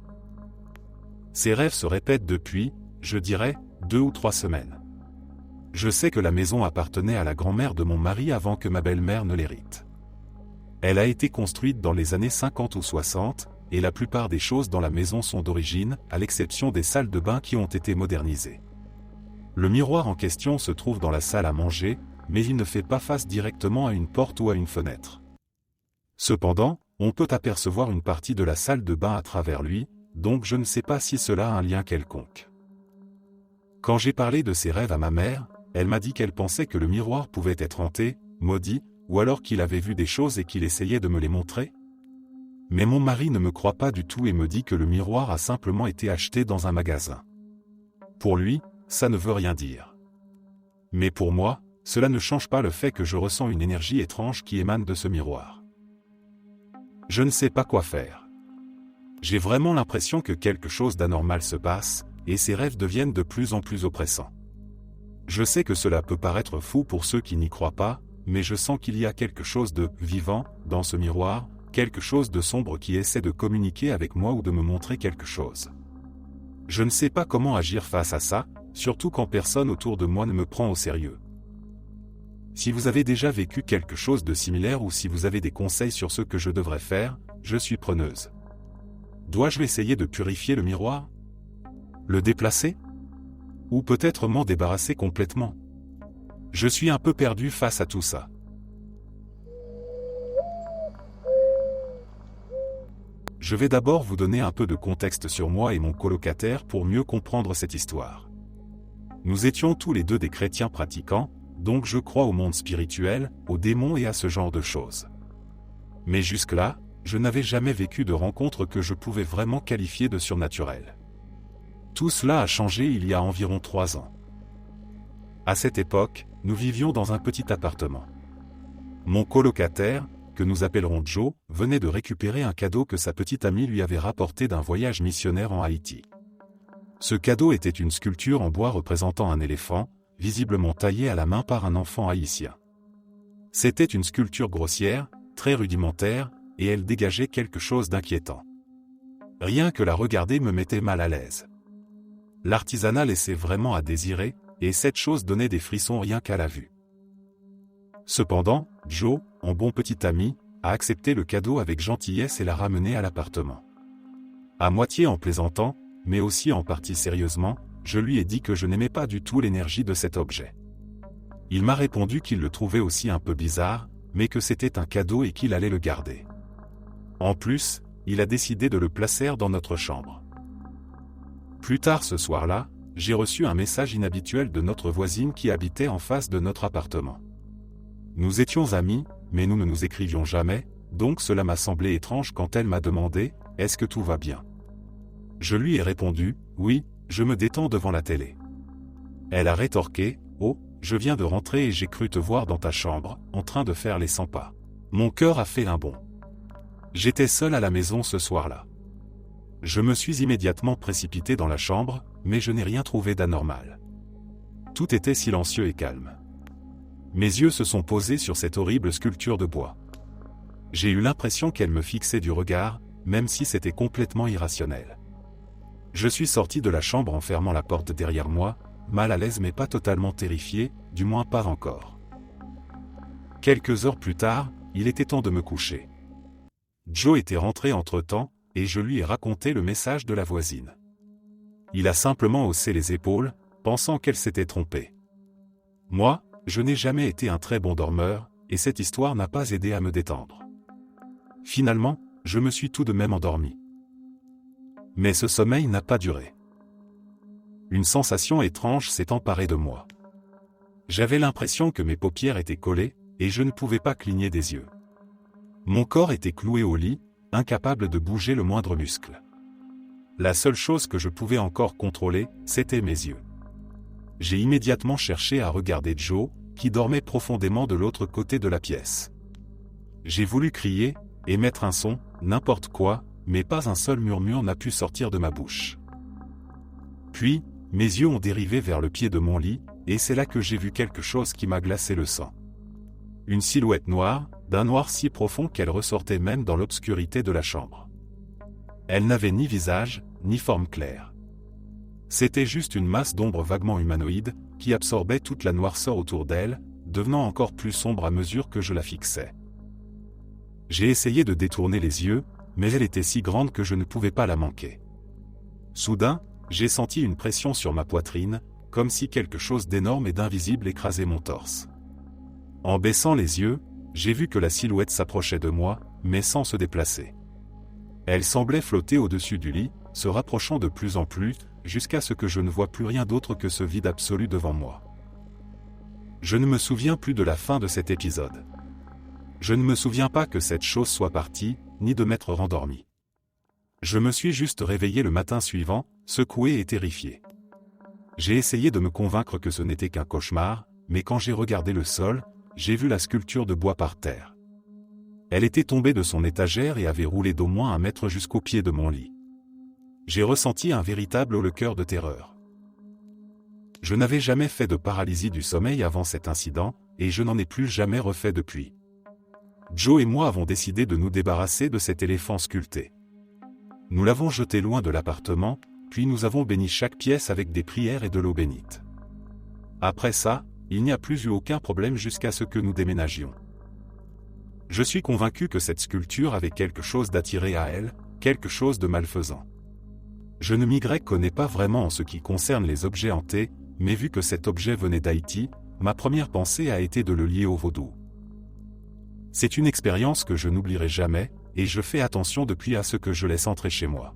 Ces rêves se répètent depuis, je dirais, 2 ou 3 semaines. Je sais que la maison appartenait à la grand-mère de mon mari avant que ma belle-mère ne l'hérite. Elle a été construite dans les années 50 ou 60, et la plupart des choses dans la maison sont d'origine, à l'exception des salles de bain qui ont été modernisées. Le miroir en question se trouve dans la salle à manger, mais il ne fait pas face directement à une porte ou à une fenêtre. Cependant, on peut apercevoir une partie de la salle de bain à travers lui, donc je ne sais pas si cela a un lien quelconque. Quand j'ai parlé de ces rêves à ma mère, elle m'a dit qu'elle pensait que le miroir pouvait être hanté, maudit, ou alors qu'il avait vu des choses et qu'il essayait de me les montrer. Mais mon mari ne me croit pas du tout et me dit que le miroir a simplement été acheté dans un magasin. Pour lui, ça ne veut rien dire. Mais pour moi, cela ne change pas le fait que je ressens une énergie étrange qui émane de ce miroir. Je ne sais pas quoi faire. J'ai vraiment l'impression que quelque chose d'anormal se passe, et ces rêves deviennent de plus en plus oppressants. Je sais que cela peut paraître fou pour ceux qui n'y croient pas, mais je sens qu'il y a quelque chose de vivant dans ce miroir, quelque chose de sombre qui essaie de communiquer avec moi ou de me montrer quelque chose. Je ne sais pas comment agir face à ça, surtout quand personne autour de moi ne me prend au sérieux. Si vous avez déjà vécu quelque chose de similaire ou si vous avez des conseils sur ce que je devrais faire, je suis preneuse. Dois-je essayer de purifier le miroir? Le déplacer? Ou peut-être m'en débarrasser complètement? Je suis un peu perdu face à tout ça. Je vais d'abord vous donner un peu de contexte sur moi et mon colocataire pour mieux comprendre cette histoire. Nous étions tous les deux des chrétiens pratiquants, donc je crois au monde spirituel, aux démons et à ce genre de choses. Mais jusque-là, je n'avais jamais vécu de rencontre que je pouvais vraiment qualifier de surnaturelle. Tout cela a changé il y a environ 3 ans. À cette époque, nous vivions dans un petit appartement. Mon colocataire, que nous appellerons Joe, venait de récupérer un cadeau que sa petite amie lui avait rapporté d'un voyage missionnaire en Haïti. Ce cadeau était une sculpture en bois représentant un éléphant, visiblement taillé à la main par un enfant haïtien. C'était une sculpture grossière, très rudimentaire, et elle dégageait quelque chose d'inquiétant. Rien que la regarder me mettait mal à l'aise. L'artisanat laissait vraiment à désirer, et cette chose donnait des frissons rien qu'à la vue. Cependant, Joe, en bon petit ami, a accepté le cadeau avec gentillesse et l'a ramené à l'appartement. À moitié en plaisantant, mais aussi en partie sérieusement, je lui ai dit que je n'aimais pas du tout l'énergie de cet objet. Il m'a répondu qu'il le trouvait aussi un peu bizarre, mais que c'était un cadeau et qu'il allait le garder. En plus, il a décidé de le placer dans notre chambre. Plus tard ce soir-là, j'ai reçu un message inhabituel de notre voisine qui habitait en face de notre appartement. Nous étions amis, mais nous ne nous écrivions jamais, donc cela m'a semblé étrange quand elle m'a demandé est-ce que tout va bien ? Je lui ai répondu, oui, je me détends devant la télé. Elle a rétorqué, oh, je viens de rentrer et j'ai cru te voir dans ta chambre, en train de faire les 100 pas. Mon cœur a fait un bond. J'étais seul à la maison ce soir-là. Je me suis immédiatement précipité dans la chambre, mais je n'ai rien trouvé d'anormal. Tout était silencieux et calme. Mes yeux se sont posés sur cette horrible sculpture de bois. J'ai eu l'impression qu'elle me fixait du regard, même si c'était complètement irrationnel. Je suis sorti de la chambre en fermant la porte derrière moi, mal à l'aise mais pas totalement terrifié, du moins pas encore. Quelques heures plus tard, il était temps de me coucher. Joe était rentré entre-temps, et je lui ai raconté le message de la voisine. Il a simplement haussé les épaules, pensant qu'elle s'était trompée. Moi, je n'ai jamais été un très bon dormeur, et cette histoire n'a pas aidé à me détendre. Finalement, je me suis tout de même endormi. Mais ce sommeil n'a pas duré. Une sensation étrange s'est emparée de moi. J'avais l'impression que mes paupières étaient collées, et je ne pouvais pas cligner des yeux. Mon corps était cloué au lit, incapable de bouger le moindre muscle. La seule chose que je pouvais encore contrôler, c'était mes yeux. J'ai immédiatement cherché à regarder Joe, qui dormait profondément de l'autre côté de la pièce. J'ai voulu crier, et mettre un son, n'importe quoi, mais pas un seul murmure n'a pu sortir de ma bouche. Puis, mes yeux ont dérivé vers le pied de mon lit, et c'est là que j'ai vu quelque chose qui m'a glacé le sang. Une silhouette noire, d'un noir si profond qu'elle ressortait même dans l'obscurité de la chambre. Elle n'avait ni visage, ni forme claire. C'était juste une masse d'ombre vaguement humanoïde, qui absorbait toute la noirceur autour d'elle, devenant encore plus sombre à mesure que je la fixais. J'ai essayé de détourner les yeux, mais elle était si grande que je ne pouvais pas la manquer. Soudain, j'ai senti une pression sur ma poitrine, comme si quelque chose d'énorme et d'invisible écrasait mon torse. En baissant les yeux, j'ai vu que la silhouette s'approchait de moi, mais sans se déplacer. Elle semblait flotter au-dessus du lit, se rapprochant de plus en plus, jusqu'à ce que je ne vois plus rien d'autre que ce vide absolu devant moi. Je ne me souviens plus de la fin de cet épisode. Je ne me souviens pas que cette chose soit partie, ni de m'être rendormi. Je me suis juste réveillé le matin suivant, secoué et terrifié. J'ai essayé de me convaincre que ce n'était qu'un cauchemar, mais quand j'ai regardé le sol, j'ai vu la sculpture de bois par terre. Elle était tombée de son étagère et avait roulé d'au moins 1 mètre jusqu'au pied de mon lit. J'ai ressenti un véritable haut-le-cœur de terreur. Je n'avais jamais fait de paralysie du sommeil avant cet incident, et je n'en ai plus jamais refait depuis. Joe et moi avons décidé de nous débarrasser de cet éléphant sculpté. Nous l'avons jeté loin de l'appartement, puis nous avons béni chaque pièce avec des prières et de l'eau bénite. Après ça, il n'y a plus eu aucun problème jusqu'à ce que nous déménagions. Je suis convaincu que cette sculpture avait quelque chose d'attiré à elle, quelque chose de malfaisant. Je ne m'y connais pas vraiment en ce qui concerne les objets hantés, mais vu que cet objet venait d'Haïti, ma première pensée a été de le lier au vaudou. C'est une expérience que je n'oublierai jamais, et je fais attention depuis à ce que je laisse entrer chez moi.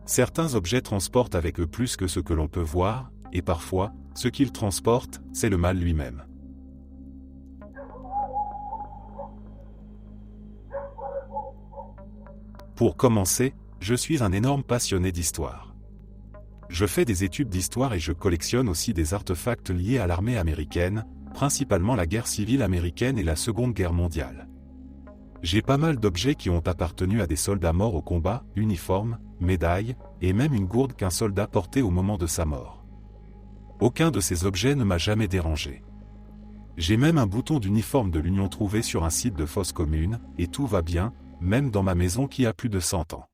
Certains objets transportent avec eux plus que ce que l'on peut voir, et parfois, ce qu'ils transportent, c'est le mal lui-même. Pour commencer, je suis un énorme passionné d'histoire. Je fais des études d'histoire et je collectionne aussi des artefacts liés à l'armée américaine, principalement la guerre civile américaine et la Seconde Guerre mondiale. J'ai pas mal d'objets qui ont appartenu à des soldats morts au combat, uniformes, médailles, et même une gourde qu'un soldat portait au moment de sa mort. Aucun de ces objets ne m'a jamais dérangé. J'ai même un bouton d'uniforme de l'Union trouvé sur un site de fosse commune, et tout va bien, même dans ma maison qui a plus de 100 ans.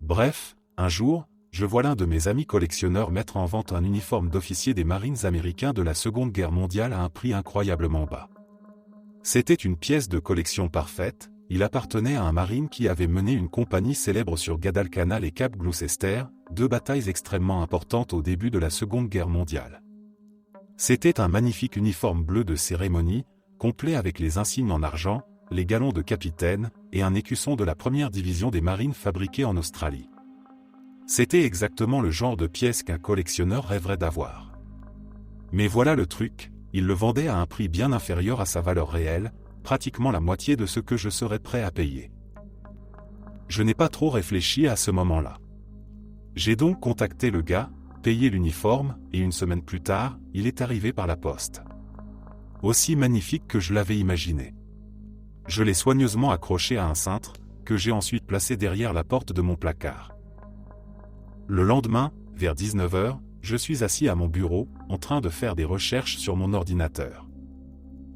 Bref, un jour, je vois l'un de mes amis collectionneurs mettre en vente un uniforme d'officier des Marines américains de la Seconde Guerre mondiale à un prix incroyablement bas. C'était une pièce de collection parfaite, il appartenait à un marine qui avait mené une compagnie célèbre sur Guadalcanal et Cap Gloucester, 2 batailles extrêmement importantes au début de la Seconde Guerre mondiale. C'était un magnifique uniforme bleu de cérémonie, complet avec les insignes en argent, les galons de capitaine, et un écusson de la première division des marines fabriqué en Australie. C'était exactement le genre de pièce qu'un collectionneur rêverait d'avoir. Mais voilà le truc, il le vendait à un prix bien inférieur à sa valeur réelle, pratiquement la moitié de ce que je serais prêt à payer. Je n'ai pas trop réfléchi à ce moment-là. J'ai donc contacté le gars, payé l'uniforme, et une semaine plus tard, il est arrivé par la poste. Aussi magnifique que je l'avais imaginé. Je l'ai soigneusement accroché à un cintre, que j'ai ensuite placé derrière la porte de mon placard. Le lendemain, vers 19h, je suis assis à mon bureau, en train de faire des recherches sur mon ordinateur.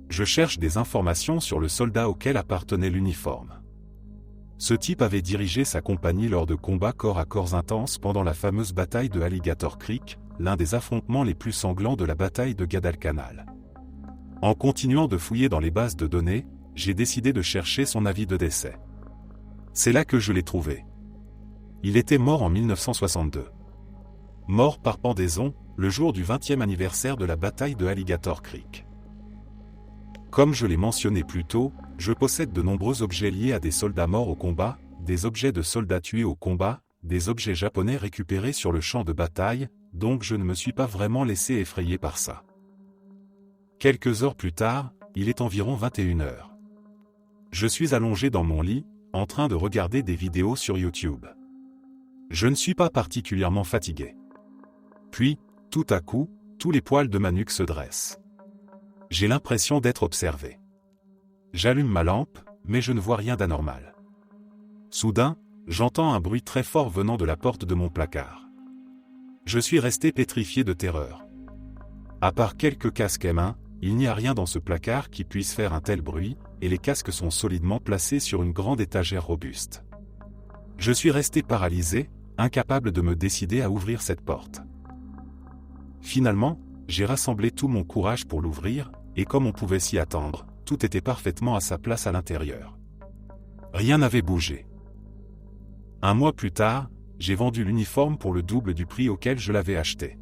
Je cherche des informations sur le soldat auquel appartenait l'uniforme. Ce type avait dirigé sa compagnie lors de combats corps à corps intenses pendant la fameuse bataille de Alligator Creek, l'un des affrontements les plus sanglants de la bataille de Guadalcanal. En continuant de fouiller dans les bases de données, j'ai décidé de chercher son avis de décès. C'est là que je l'ai trouvé. Il était mort en 1962. Mort par pendaison, le jour du 20e anniversaire de la bataille de Alligator Creek. Comme je l'ai mentionné plus tôt, je possède de nombreux objets liés à des soldats morts au combat, des objets de soldats tués au combat, des objets japonais récupérés sur le champ de bataille, donc je ne me suis pas vraiment laissé effrayer par ça. Quelques heures plus tard, il est environ 21h. Je suis allongé dans mon lit, en train de regarder des vidéos sur YouTube. Je ne suis pas particulièrement fatigué. Puis, tout à coup, tous les poils de ma nuque se dressent. J'ai l'impression d'être observé. J'allume ma lampe, mais je ne vois rien d'anormal. Soudain, j'entends un bruit très fort venant de la porte de mon placard. Je suis resté pétrifié de terreur. À part quelques casques M1, il n'y a rien dans ce placard qui puisse faire un tel bruit, et les casques sont solidement placés sur une grande étagère robuste. Je suis resté paralysé, incapable de me décider à ouvrir cette porte. Finalement, j'ai rassemblé tout mon courage pour l'ouvrir, et comme on pouvait s'y attendre, tout était parfaitement à sa place à l'intérieur. Rien n'avait bougé. Un mois plus tard, j'ai vendu l'uniforme pour le double du prix auquel je l'avais acheté.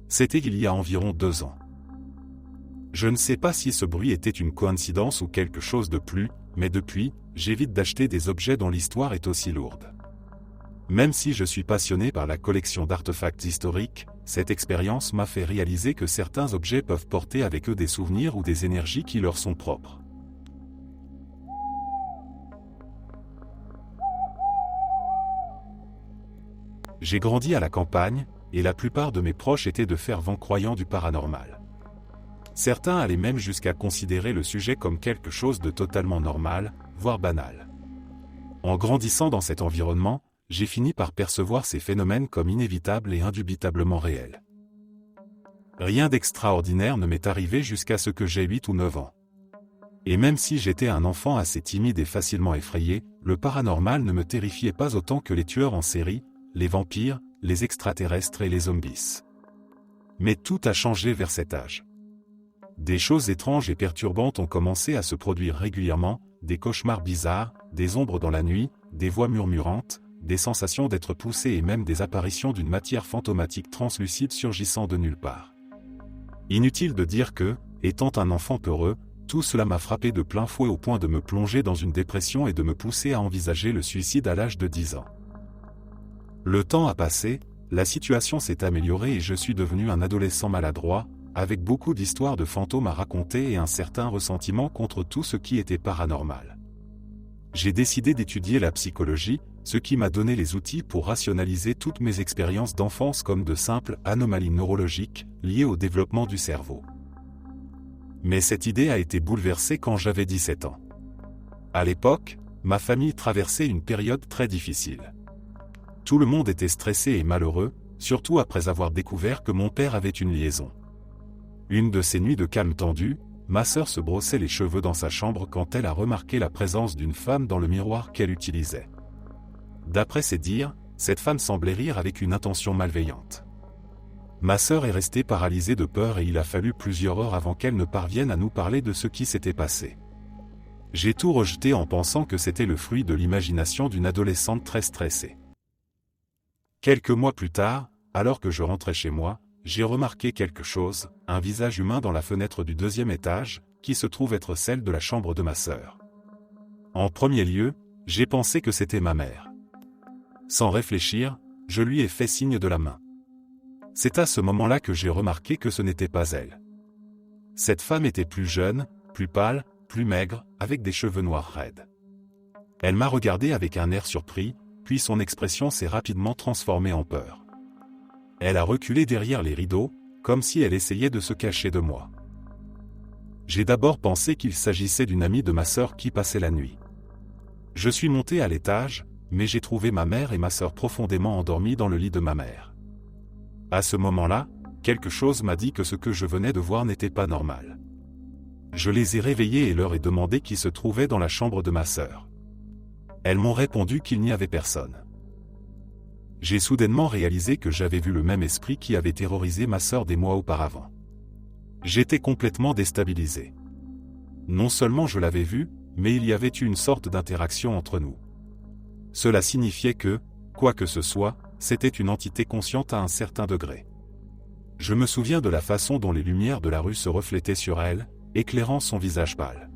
C'était il y a environ 2 ans. Je ne sais pas si ce bruit était une coïncidence ou quelque chose de plus, mais depuis, j'évite d'acheter des objets dont l'histoire est aussi lourde. Même si je suis passionné par la collection d'artefacts historiques, cette expérience m'a fait réaliser que certains objets peuvent porter avec eux des souvenirs ou des énergies qui leur sont propres. J'ai grandi à la campagne, et la plupart de mes proches étaient de fervents croyants du paranormal. Certains allaient même jusqu'à considérer le sujet comme quelque chose de totalement normal, voire banal. En grandissant dans cet environnement, j'ai fini par percevoir ces phénomènes comme inévitables et indubitablement réels. Rien d'extraordinaire ne m'est arrivé jusqu'à ce que j'ai 8 ou 9 ans. Et même si j'étais un enfant assez timide et facilement effrayé, le paranormal ne me terrifiait pas autant que les tueurs en série, les vampires, les extraterrestres et les zombies. Mais tout a changé vers cet âge. Des choses étranges et perturbantes ont commencé à se produire régulièrement, des cauchemars bizarres, des ombres dans la nuit, des voix murmurantes, des sensations d'être poussé et même des apparitions d'une matière fantomatique translucide surgissant de nulle part. Inutile de dire que, étant un enfant peureux, tout cela m'a frappé de plein fouet au point de me plonger dans une dépression et de me pousser à envisager le suicide à l'âge de 10 ans. Le temps a passé, la situation s'est améliorée et je suis devenu un adolescent maladroit, avec beaucoup d'histoires de fantômes à raconter et un certain ressentiment contre tout ce qui était paranormal. J'ai décidé d'étudier la psychologie, ce qui m'a donné les outils pour rationaliser toutes mes expériences d'enfance comme de simples anomalies neurologiques, liées au développement du cerveau. Mais cette idée a été bouleversée quand j'avais 17 ans. À l'époque, ma famille traversait une période très difficile. Tout le monde était stressé et malheureux, surtout après avoir découvert que mon père avait une liaison. Une de ces nuits de calme tendu, ma sœur se brossait les cheveux dans sa chambre quand elle a remarqué la présence d'une femme dans le miroir qu'elle utilisait. D'après ses dires, cette femme semblait rire avec une intention malveillante. Ma sœur est restée paralysée de peur et il a fallu plusieurs heures avant qu'elle ne parvienne à nous parler de ce qui s'était passé. J'ai tout rejeté en pensant que c'était le fruit de l'imagination d'une adolescente très stressée. Quelques mois plus tard, alors que je rentrais chez moi, j'ai remarqué quelque chose, un visage humain dans la fenêtre du 2e étage, qui se trouve être celle de la chambre de ma sœur. En premier lieu, j'ai pensé que c'était ma mère. Sans réfléchir, je lui ai fait signe de la main. C'est à ce moment-là que j'ai remarqué que ce n'était pas elle. Cette femme était plus jeune, plus pâle, plus maigre, avec des cheveux noirs raides. Elle m'a regardé avec un air surpris, puis son expression s'est rapidement transformée en peur. Elle a reculé derrière les rideaux, comme si elle essayait de se cacher de moi. J'ai d'abord pensé qu'il s'agissait d'une amie de ma sœur qui passait la nuit. Je suis monté à l'étage, mais j'ai trouvé ma mère et ma sœur profondément endormies dans le lit de ma mère. À ce moment-là, quelque chose m'a dit que ce que je venais de voir n'était pas normal. Je les ai réveillées et leur ai demandé qui se trouvait dans la chambre de ma sœur. Elles m'ont répondu qu'il n'y avait personne. J'ai soudainement réalisé que j'avais vu le même esprit qui avait terrorisé ma sœur des mois auparavant. J'étais complètement déstabilisé. Non seulement je l'avais vu, mais il y avait eu une sorte d'interaction entre nous. Cela signifiait que, quoi que ce soit, c'était une entité consciente à un certain degré. Je me souviens de la façon dont les lumières de la rue se reflétaient sur elle, éclairant son visage pâle.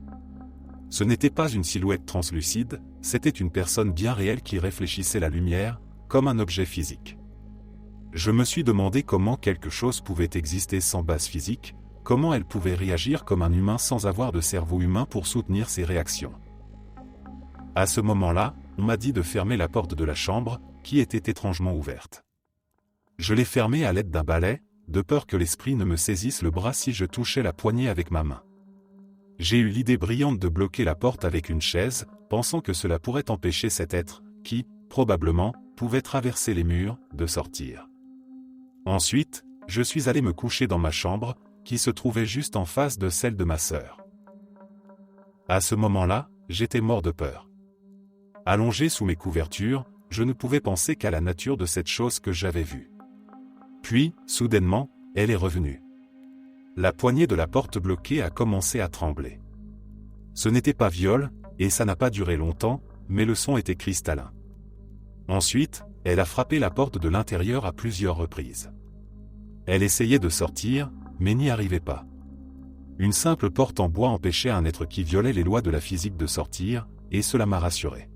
Ce n'était pas une silhouette translucide, c'était une personne bien réelle qui réfléchissait la lumière, comme un objet physique. Je me suis demandé comment quelque chose pouvait exister sans base physique, comment elle pouvait réagir comme un humain sans avoir de cerveau humain pour soutenir ses réactions. À ce moment-là, on m'a dit de fermer la porte de la chambre, qui était étrangement ouverte. Je l'ai fermée à l'aide d'un balai, de peur que l'esprit ne me saisisse le bras si je touchais la poignée avec ma main. J'ai eu l'idée brillante de bloquer la porte avec une chaise, pensant que cela pourrait empêcher cet être, qui, probablement, pouvait traverser les murs, de sortir. Ensuite, je suis allé me coucher dans ma chambre, qui se trouvait juste en face de celle de ma sœur. À ce moment-là, j'étais mort de peur. Allongé sous mes couvertures, je ne pouvais penser qu'à la nature de cette chose que j'avais vue. Puis, soudainement, elle est revenue. La poignée de la porte bloquée a commencé à trembler. Ce n'était pas viol, et ça n'a pas duré longtemps, mais le son était cristallin. Ensuite, elle a frappé la porte de l'intérieur à plusieurs reprises. Elle essayait de sortir, mais n'y arrivait pas. Une simple porte en bois empêchait un être qui violait les lois de la physique de sortir, et cela m'a rassuré.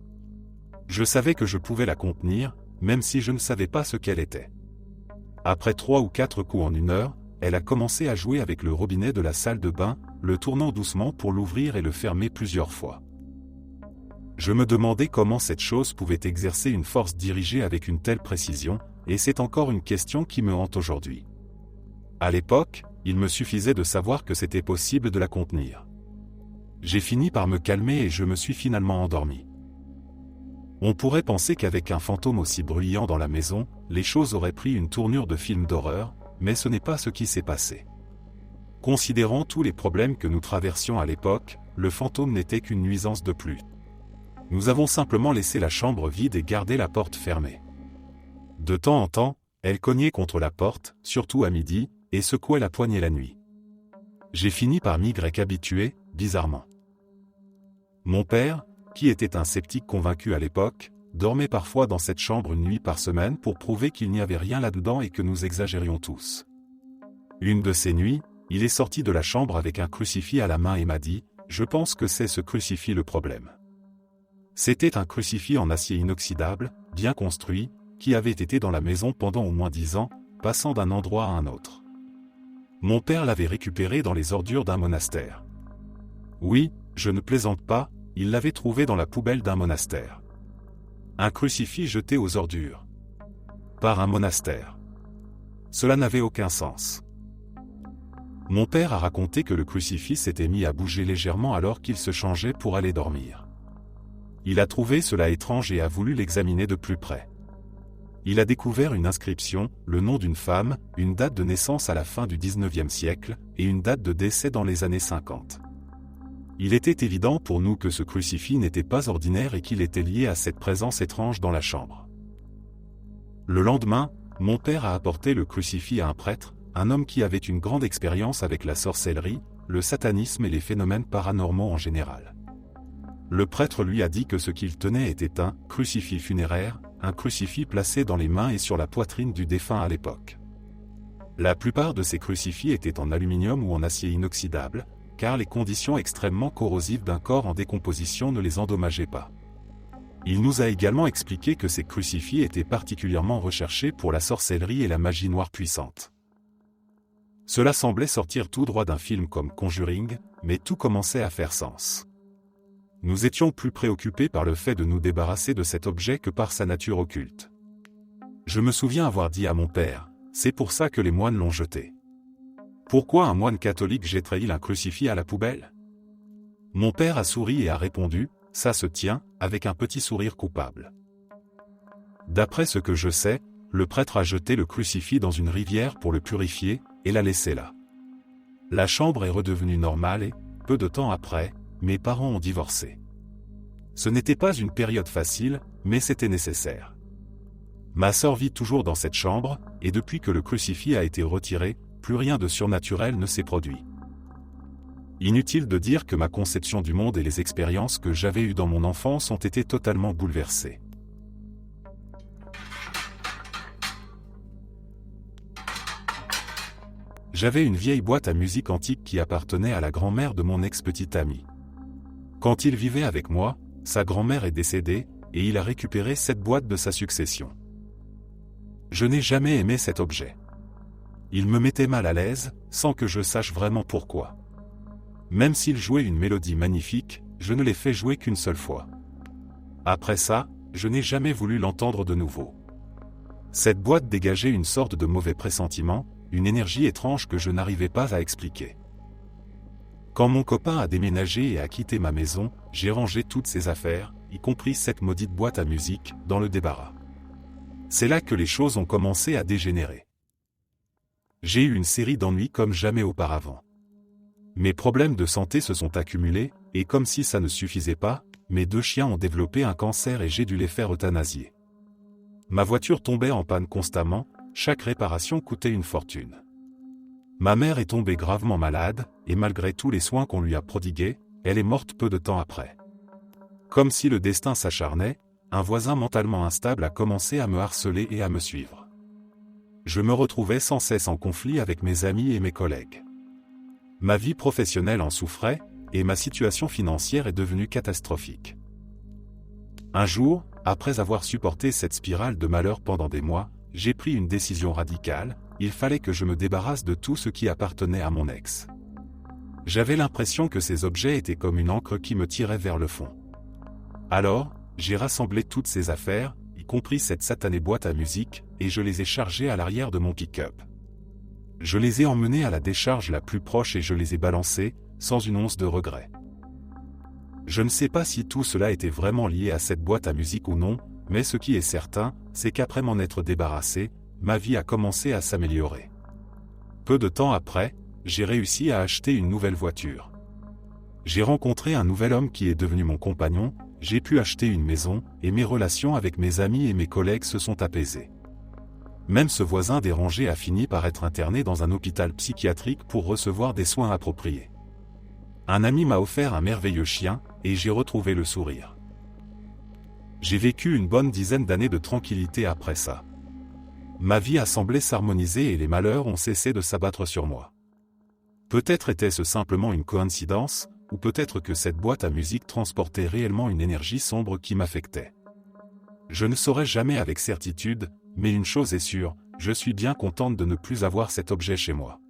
Je savais que je pouvais la contenir, même si je ne savais pas ce qu'elle était. Après 3 ou 4 coups en 1 heure, elle a commencé à jouer avec le robinet de la salle de bain, le tournant doucement pour l'ouvrir et le fermer plusieurs fois. Je me demandais comment cette chose pouvait exercer une force dirigée avec une telle précision, et c'est encore une question qui me hante aujourd'hui. À l'époque, il me suffisait de savoir que c'était possible de la contenir. J'ai fini par me calmer et je me suis finalement endormi. On pourrait penser qu'avec un fantôme aussi bruyant dans la maison, les choses auraient pris une tournure de film d'horreur, mais ce n'est pas ce qui s'est passé. Considérant tous les problèmes que nous traversions à l'époque, le fantôme n'était qu'une nuisance de plus. Nous avons simplement laissé la chambre vide et gardé la porte fermée. De temps en temps, elle cognait contre la porte, surtout à midi, et secouait la poignée la nuit. J'ai fini par m'y habitué, bizarrement. Mon père, qui était un sceptique convaincu à l'époque, dormait parfois dans cette chambre une nuit par semaine pour prouver qu'il n'y avait rien là-dedans et que nous exagérions tous. Une de ces nuits, il est sorti de la chambre avec un crucifix à la main et m'a dit « Je pense que c'est ce crucifix le problème ». C'était un crucifix en acier inoxydable, bien construit, qui avait été dans la maison pendant au moins 10 ans, passant d'un endroit à un autre. Mon père l'avait récupéré dans les ordures d'un monastère. Oui, je ne plaisante pas, il l'avait trouvé dans la poubelle d'un monastère. Un crucifix jeté aux ordures. Par un monastère. Cela n'avait aucun sens. Mon père a raconté que le crucifix s'était mis à bouger légèrement alors qu'il se changeait pour aller dormir. Il a trouvé cela étrange et a voulu l'examiner de plus près. Il a découvert une inscription, le nom d'une femme, une date de naissance à la fin du XIXe siècle, et une date de décès dans les années 50. Il était évident pour nous que ce crucifix n'était pas ordinaire et qu'il était lié à cette présence étrange dans la chambre. Le lendemain, mon père a apporté le crucifix à un prêtre, un homme qui avait une grande expérience avec la sorcellerie, le satanisme et les phénomènes paranormaux en général. Le prêtre lui a dit que ce qu'il tenait était un crucifix funéraire, un crucifix placé dans les mains et sur la poitrine du défunt à l'époque. La plupart de ces crucifix étaient en aluminium ou en acier inoxydable, car les conditions extrêmement corrosives d'un corps en décomposition ne les endommageaient pas. Il nous a également expliqué que ces crucifix étaient particulièrement recherchés pour la sorcellerie et la magie noire puissante. Cela semblait sortir tout droit d'un film comme Conjuring, mais tout commençait à faire sens. Nous étions plus préoccupés par le fait de nous débarrasser de cet objet que par sa nature occulte. Je me souviens avoir dit à mon père, « C'est pour ça que les moines l'ont jeté. » Pourquoi un moine catholique jetterait-il un crucifix à la poubelle? Mon père a souri et a répondu, « Ça se tient », avec un petit sourire coupable. D'après ce que je sais, le prêtre a jeté le crucifix dans une rivière pour le purifier, et l'a laissé là. La chambre est redevenue normale et, peu de temps après, mes parents ont divorcé. Ce n'était pas une période facile, mais c'était nécessaire. Ma sœur vit toujours dans cette chambre, et depuis que le crucifix a été retiré, plus rien de surnaturel ne s'est produit. Inutile de dire que ma conception du monde et les expériences que j'avais eues dans mon enfance ont été totalement bouleversées. J'avais une vieille boîte à musique antique qui appartenait à la grand-mère de mon ex-petit ami. Quand il vivait avec moi, sa grand-mère est décédée, et il a récupéré cette boîte de sa succession. Je n'ai jamais aimé cet objet. Il me mettait mal à l'aise, sans que je sache vraiment pourquoi. Même s'il jouait une mélodie magnifique, je ne l'ai fait jouer qu'une seule fois. Après ça, je n'ai jamais voulu l'entendre de nouveau. Cette boîte dégageait une sorte de mauvais pressentiment, une énergie étrange que je n'arrivais pas à expliquer. Quand mon copain a déménagé et a quitté ma maison, j'ai rangé toutes ses affaires, y compris cette maudite boîte à musique, dans le débarras. C'est là que les choses ont commencé à dégénérer. J'ai eu une série d'ennuis comme jamais auparavant. Mes problèmes de santé se sont accumulés, et comme si ça ne suffisait pas, mes 2 chiens ont développé un cancer et j'ai dû les faire euthanasier. Ma voiture tombait en panne constamment, chaque réparation coûtait une fortune. Ma mère est tombée gravement malade, et malgré tous les soins qu'on lui a prodigués, elle est morte peu de temps après. Comme si le destin s'acharnait, un voisin mentalement instable a commencé à me harceler et à me suivre. Je me retrouvais sans cesse en conflit avec mes amis et mes collègues. Ma vie professionnelle en souffrait, et ma situation financière est devenue catastrophique. Un jour, après avoir supporté cette spirale de malheur pendant des mois, j'ai pris une décision radicale, il fallait que je me débarrasse de tout ce qui appartenait à mon ex. J'avais l'impression que ces objets étaient comme une encre qui me tirait vers le fond. Alors, j'ai rassemblé toutes ces affaires, y compris cette satanée boîte à musique, et je les ai chargées à l'arrière de mon pick-up. Je les ai emmenées à la décharge la plus proche et je les ai balancées, sans une once de regret. Je ne sais pas si tout cela était vraiment lié à cette boîte à musique ou non, mais ce qui est certain, c'est qu'après m'en être débarrassé, ma vie a commencé à s'améliorer. Peu de temps après, j'ai réussi à acheter une nouvelle voiture. J'ai rencontré un nouvel homme qui est devenu mon compagnon, j'ai pu acheter une maison, et mes relations avec mes amis et mes collègues se sont apaisées. Même ce voisin dérangé a fini par être interné dans un hôpital psychiatrique pour recevoir des soins appropriés. Un ami m'a offert un merveilleux chien, et j'ai retrouvé le sourire. J'ai vécu une bonne dizaine d'années de tranquillité après ça. Ma vie a semblé s'harmoniser et les malheurs ont cessé de s'abattre sur moi. Peut-être était-ce simplement une coïncidence, ou peut-être que cette boîte à musique transportait réellement une énergie sombre qui m'affectait. Je ne saurais jamais avec certitude, mais une chose est sûre, je suis bien contente de ne plus avoir cet objet chez moi.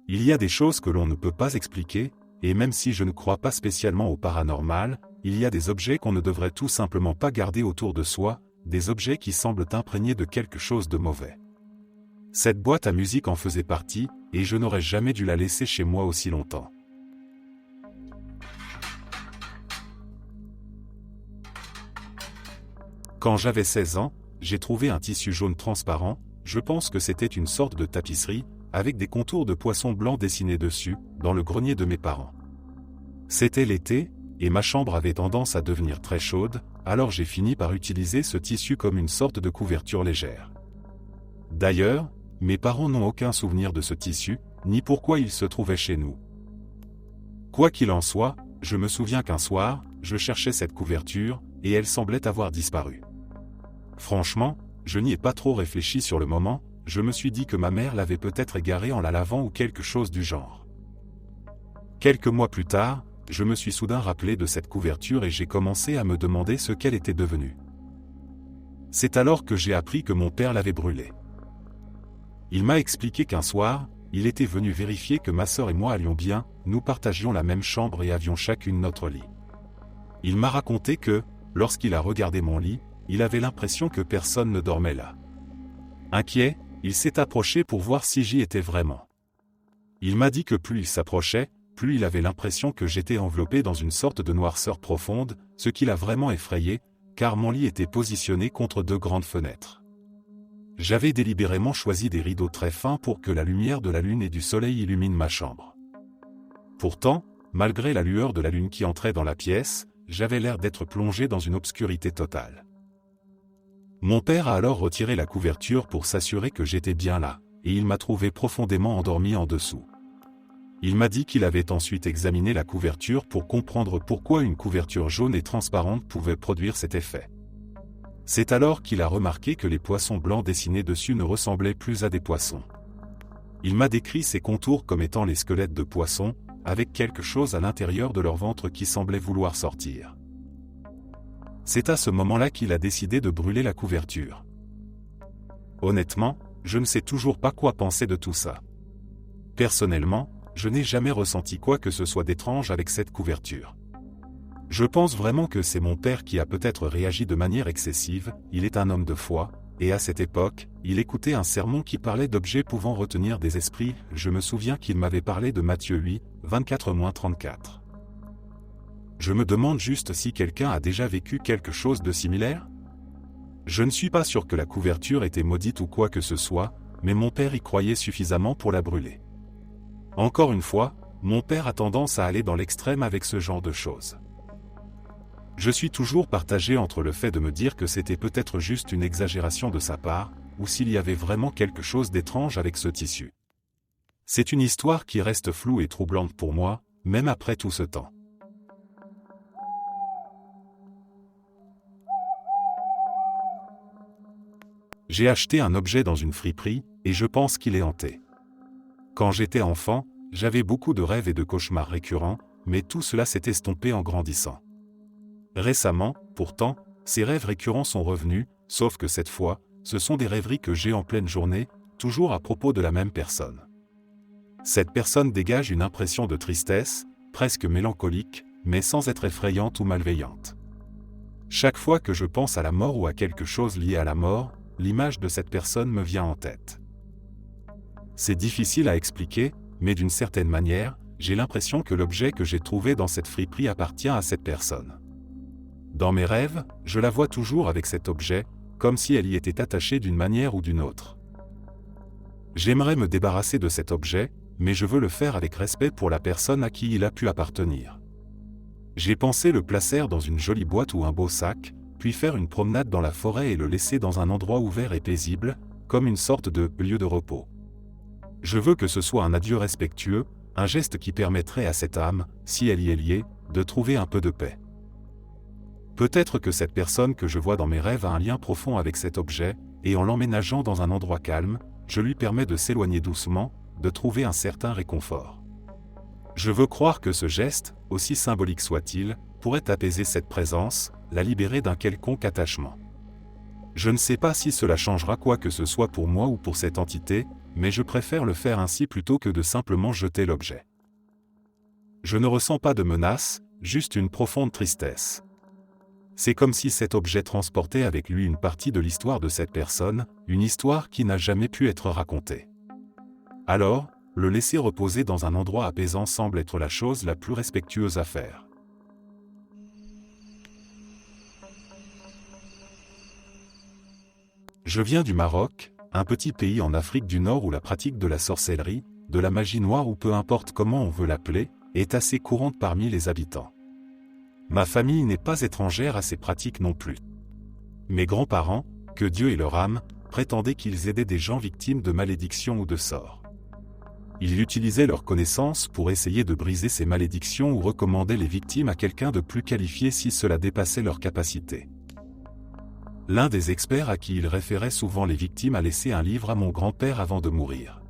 Il y a des choses que l'on ne peut pas expliquer, et même si je ne crois pas spécialement au paranormal, il y a des objets qu'on ne devrait tout simplement pas garder autour de soi, des objets qui semblent imprégnés de quelque chose de mauvais. Cette boîte à musique en faisait partie, et je n'aurais jamais dû la laisser chez moi aussi longtemps. Quand j'avais 16 ans, j'ai trouvé un tissu jaune transparent, je pense que c'était une sorte de tapisserie, avec des contours de poissons blancs dessinés dessus, dans le grenier de mes parents. C'était l'été, et ma chambre avait tendance à devenir très chaude, alors j'ai fini par utiliser ce tissu comme une sorte de couverture légère. D'ailleurs, mes parents n'ont aucun souvenir de ce tissu, ni pourquoi il se trouvait chez nous. Quoi qu'il en soit, je me souviens qu'un soir, je cherchais cette couverture, et elle semblait avoir disparu. Franchement, je n'y ai pas trop réfléchi sur le moment, je me suis dit que ma mère l'avait peut-être égarée en la lavant ou quelque chose du genre. Quelques mois plus tard, je me suis soudain rappelé de cette couverture et j'ai commencé à me demander ce qu'elle était devenue. C'est alors que j'ai appris que mon père l'avait brûlée. Il m'a expliqué qu'un soir, il était venu vérifier que ma sœur et moi allions bien, nous partagions la même chambre et avions chacune notre lit. Il m'a raconté que, lorsqu'il a regardé mon lit, il avait l'impression que personne ne dormait là. Inquiet, il s'est approché pour voir si j'y étais vraiment. Il m'a dit que plus il s'approchait, plus il avait l'impression que j'étais enveloppé dans une sorte de noirceur profonde, ce qui l'a vraiment effrayé, car mon lit était positionné contre 2 grandes fenêtres. J'avais délibérément choisi des rideaux très fins pour que la lumière de la lune et du soleil illumine ma chambre. Pourtant, malgré la lueur de la lune qui entrait dans la pièce, j'avais l'air d'être plongé dans une obscurité totale. Mon père a alors retiré la couverture pour s'assurer que j'étais bien là, et il m'a trouvé profondément endormi en dessous. Il m'a dit qu'il avait ensuite examiné la couverture pour comprendre pourquoi une couverture jaune et transparente pouvait produire cet effet. C'est alors qu'il a remarqué que les poissons blancs dessinés dessus ne ressemblaient plus à des poissons. Il m'a décrit ces contours comme étant les squelettes de poissons, avec quelque chose à l'intérieur de leur ventre qui semblait vouloir sortir. C'est à ce moment-là qu'il a décidé de brûler la couverture. Honnêtement, je ne sais toujours pas quoi penser de tout ça. Personnellement, je n'ai jamais ressenti quoi que ce soit d'étrange avec cette couverture. Je pense vraiment que c'est mon père qui a peut-être réagi de manière excessive, il est un homme de foi, et à cette époque, il écoutait un sermon qui parlait d'objets pouvant retenir des esprits, je me souviens qu'il m'avait parlé de Matthieu 8, 24-34. Je me demande juste si quelqu'un a déjà vécu quelque chose de similaire? Je ne suis pas sûr que la couverture était maudite ou quoi que ce soit, mais mon père y croyait suffisamment pour la brûler. Encore une fois, mon père a tendance à aller dans l'extrême avec ce genre de choses. Je suis toujours partagé entre le fait de me dire que c'était peut-être juste une exagération de sa part, ou s'il y avait vraiment quelque chose d'étrange avec ce tissu. C'est une histoire qui reste floue et troublante pour moi, même après tout ce temps. J'ai acheté un objet dans une friperie, et je pense qu'il est hanté. Quand j'étais enfant, j'avais beaucoup de rêves et de cauchemars récurrents, mais tout cela s'est estompé en grandissant. Récemment, pourtant, ces rêves récurrents sont revenus, sauf que cette fois, ce sont des rêveries que j'ai en pleine journée, toujours à propos de la même personne. Cette personne dégage une impression de tristesse, presque mélancolique, mais sans être effrayante ou malveillante. Chaque fois que je pense à la mort ou à quelque chose lié à la mort, l'image de cette personne me vient en tête. C'est difficile à expliquer, mais d'une certaine manière, j'ai l'impression que l'objet que j'ai trouvé dans cette friperie appartient à cette personne. Dans mes rêves, je la vois toujours avec cet objet, comme si elle y était attachée d'une manière ou d'une autre. J'aimerais me débarrasser de cet objet, mais je veux le faire avec respect pour la personne à qui il a pu appartenir. J'ai pensé le placer dans une jolie boîte ou un beau sac, puis faire une promenade dans la forêt et le laisser dans un endroit ouvert et paisible, comme une sorte de lieu de repos. Je veux que ce soit un adieu respectueux, un geste qui permettrait à cette âme, si elle y est liée, de trouver un peu de paix. Peut-être que cette personne que je vois dans mes rêves a un lien profond avec cet objet, et en l'emménageant dans un endroit calme, je lui permets de s'éloigner doucement, de trouver un certain réconfort. Je veux croire que ce geste, aussi symbolique soit-il, pourrait apaiser cette présence, la libérer d'un quelconque attachement. Je ne sais pas si cela changera quoi que ce soit pour moi ou pour cette entité, mais je préfère le faire ainsi plutôt que de simplement jeter l'objet. Je ne ressens pas de menace, juste une profonde tristesse. C'est comme si cet objet transportait avec lui une partie de l'histoire de cette personne, une histoire qui n'a jamais pu être racontée. Alors, le laisser reposer dans un endroit apaisant semble être la chose la plus respectueuse à faire. Je viens du Maroc, un petit pays en Afrique du Nord où la pratique de la sorcellerie, de la magie noire ou peu importe comment on veut l'appeler, est assez courante parmi les habitants. Ma famille n'est pas étrangère à ces pratiques non plus. Mes grands-parents, que Dieu ait leur âme, prétendaient qu'ils aidaient des gens victimes de malédictions ou de sorts. Ils utilisaient leurs connaissances pour essayer de briser ces malédictions ou recommandaient les victimes à quelqu'un de plus qualifié si cela dépassait leurs capacités. L'un des experts à qui il référait souvent les victimes a laissé un livre à mon grand-père avant de mourir.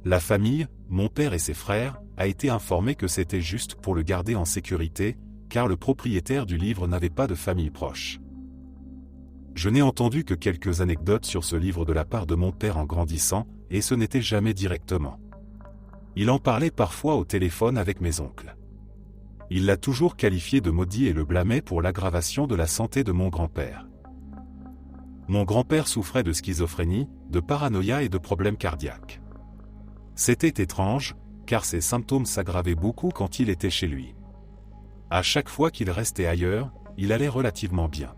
La famille, mon père et ses frères, a été informée que c'était juste pour le garder en sécurité, car le propriétaire du livre n'avait pas de famille proche. Je n'ai entendu que quelques anecdotes sur ce livre de la part de mon père en grandissant, et ce n'était jamais directement. Il en parlait parfois au téléphone avec mes oncles. Il l'a toujours qualifié de maudit et le blâmait pour l'aggravation de la santé de mon grand-père. Mon grand-père souffrait de schizophrénie, de paranoïa et de problèmes cardiaques. C'était étrange, car ses symptômes s'aggravaient beaucoup quand il était chez lui. À chaque fois qu'il restait ailleurs, il allait relativement bien.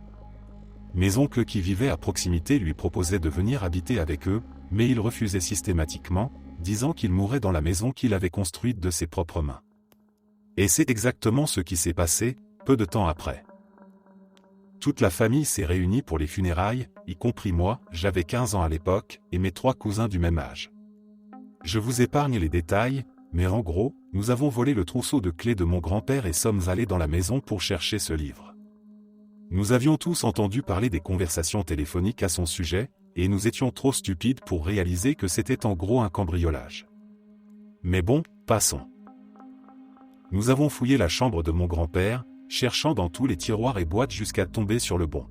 Mes oncles qui vivaient à proximité lui proposaient de venir habiter avec eux, mais il refusait systématiquement, disant qu'il mourrait dans la maison qu'il avait construite de ses propres mains. Et c'est exactement ce qui s'est passé, peu de temps après. Toute la famille s'est réunie pour les funérailles, y compris moi, j'avais 15 ans à l'époque, et mes 3 cousins du même âge. Je vous épargne les détails, mais en gros, nous avons volé le trousseau de clés de mon grand-père et sommes allés dans la maison pour chercher ce livre. Nous avions tous entendu parler des conversations téléphoniques à son sujet, et nous étions trop stupides pour réaliser que c'était en gros un cambriolage. Mais bon, passons. Nous avons fouillé la chambre de mon grand-père, cherchant dans tous les tiroirs et boîtes jusqu'à tomber sur le bon.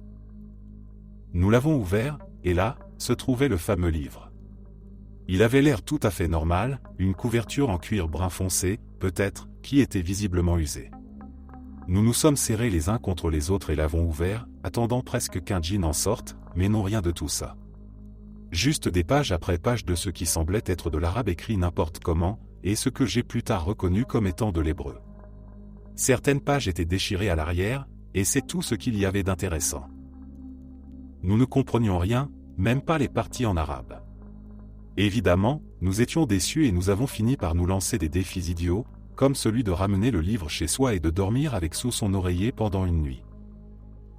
Nous l'avons ouvert, et là, se trouvait le fameux livre. Il avait l'air tout à fait normal, une couverture en cuir brun foncé, peut-être, qui était visiblement usée. Nous nous sommes serrés les uns contre les autres et l'avons ouvert, attendant presque qu'un djinn en sorte, mais non rien de tout ça. Juste des pages après pages de ce qui semblait être de l'arabe écrit n'importe comment, et ce que j'ai plus tard reconnu comme étant de l'hébreu. Certaines pages étaient déchirées à l'arrière, et c'est tout ce qu'il y avait d'intéressant. Nous ne comprenions rien, même pas les parties en arabe. Évidemment, nous étions déçus et nous avons fini par nous lancer des défis idiots, comme celui de ramener le livre chez soi et de dormir avec sous son oreiller pendant une nuit.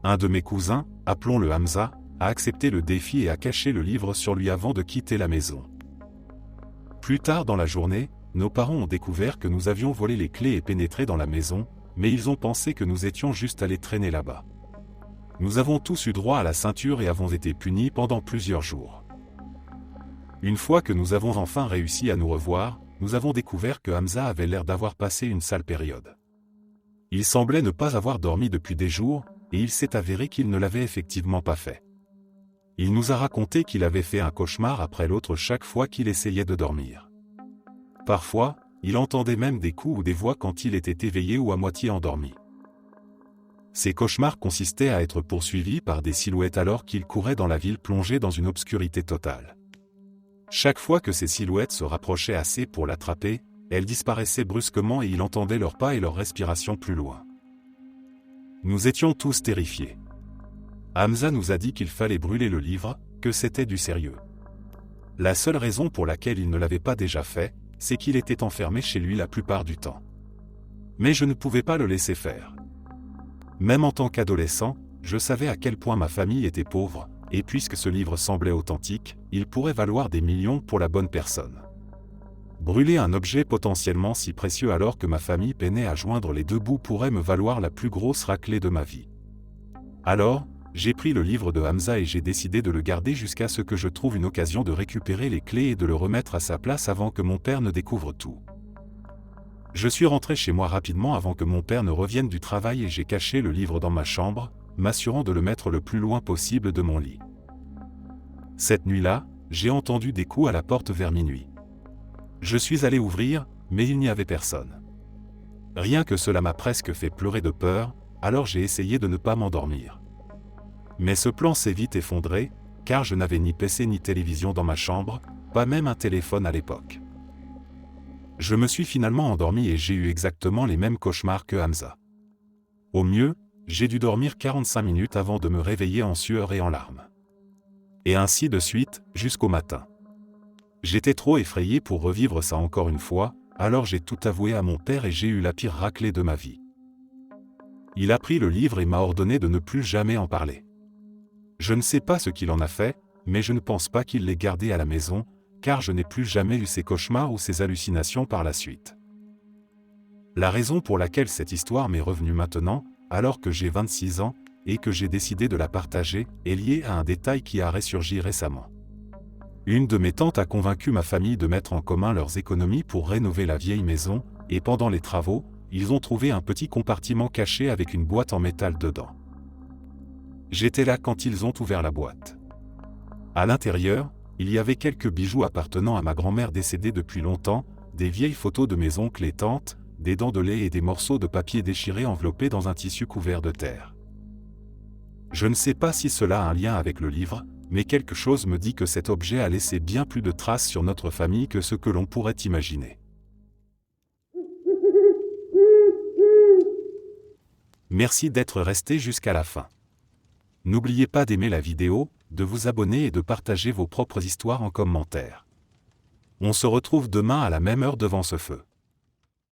Un de mes cousins, appelons-le Hamza, a accepté le défi et a caché le livre sur lui avant de quitter la maison. Plus tard dans la journée, nos parents ont découvert que nous avions volé les clés et pénétré dans la maison, mais ils ont pensé que nous étions juste allés traîner là-bas. Nous avons tous eu droit à la ceinture et avons été punis pendant plusieurs jours. Une fois que nous avons enfin réussi à nous revoir, nous avons découvert que Hamza avait l'air d'avoir passé une sale période. Il semblait ne pas avoir dormi depuis des jours, et il s'est avéré qu'il ne l'avait effectivement pas fait. Il nous a raconté qu'il avait fait un cauchemar après l'autre chaque fois qu'il essayait de dormir. Parfois, il entendait même des coups ou des voix quand il était éveillé ou à moitié endormi. Ces cauchemars consistaient à être poursuivi par des silhouettes alors qu'il courait dans la ville plongé dans une obscurité totale. Chaque fois que ces silhouettes se rapprochaient assez pour l'attraper, elles disparaissaient brusquement et il entendait leurs pas et leur respiration plus loin. Nous étions tous terrifiés. Hamza nous a dit qu'il fallait brûler le livre, que c'était du sérieux. La seule raison pour laquelle il ne l'avait pas déjà fait, c'est qu'il était enfermé chez lui la plupart du temps. Mais je ne pouvais pas le laisser faire. Même en tant qu'adolescent, je savais à quel point ma famille était pauvre, et puisque ce livre semblait authentique, il pourrait valoir des millions pour la bonne personne. Brûler un objet potentiellement si précieux alors que ma famille peinait à joindre les deux bouts pourrait me valoir la plus grosse raclée de ma vie. Alors, j'ai pris le livre de Hamza et j'ai décidé de le garder jusqu'à ce que je trouve une occasion de récupérer les clés et de le remettre à sa place avant que mon père ne découvre tout. Je suis rentré chez moi rapidement avant que mon père ne revienne du travail et j'ai caché le livre dans ma chambre, m'assurant de le mettre le plus loin possible de mon lit. Cette nuit-là, j'ai entendu des coups à la porte vers minuit. Je suis allé ouvrir, mais il n'y avait personne. Rien que cela m'a presque fait pleurer de peur, alors j'ai essayé de ne pas m'endormir. Mais ce plan s'est vite effondré, car je n'avais ni PC ni télévision dans ma chambre, pas même un téléphone à l'époque. Je me suis finalement endormi et j'ai eu exactement les mêmes cauchemars que Hamza. Au mieux, j'ai dû dormir 45 minutes avant de me réveiller en sueur et en larmes. Et ainsi de suite, jusqu'au matin. J'étais trop effrayé pour revivre ça encore une fois, alors j'ai tout avoué à mon père et j'ai eu la pire raclée de ma vie. Il a pris le livre et m'a ordonné de ne plus jamais en parler. Je ne sais pas ce qu'il en a fait, mais je ne pense pas qu'il l'ait gardé à la maison, car je n'ai plus jamais eu ces cauchemars ou ces hallucinations par la suite. La raison pour laquelle cette histoire m'est revenue maintenant, alors que j'ai 26 ans, et que j'ai décidé de la partager, est liée à un détail qui a ressurgi récemment. Une de mes tantes a convaincu ma famille de mettre en commun leurs économies pour rénover la vieille maison, et pendant les travaux, ils ont trouvé un petit compartiment caché avec une boîte en métal dedans. J'étais là quand ils ont ouvert la boîte. À l'intérieur, il y avait quelques bijoux appartenant à ma grand-mère décédée depuis longtemps, des vieilles photos de mes oncles et tantes, des dents de lait et des morceaux de papier déchirés enveloppés dans un tissu couvert de terre. Je ne sais pas si cela a un lien avec le livre, mais quelque chose me dit que cet objet a laissé bien plus de traces sur notre famille que ce que l'on pourrait imaginer. Merci d'être resté jusqu'à la fin. N'oubliez pas d'aimer la vidéo, de vous abonner et de partager vos propres histoires en commentaire. On se retrouve demain à la même heure devant ce feu.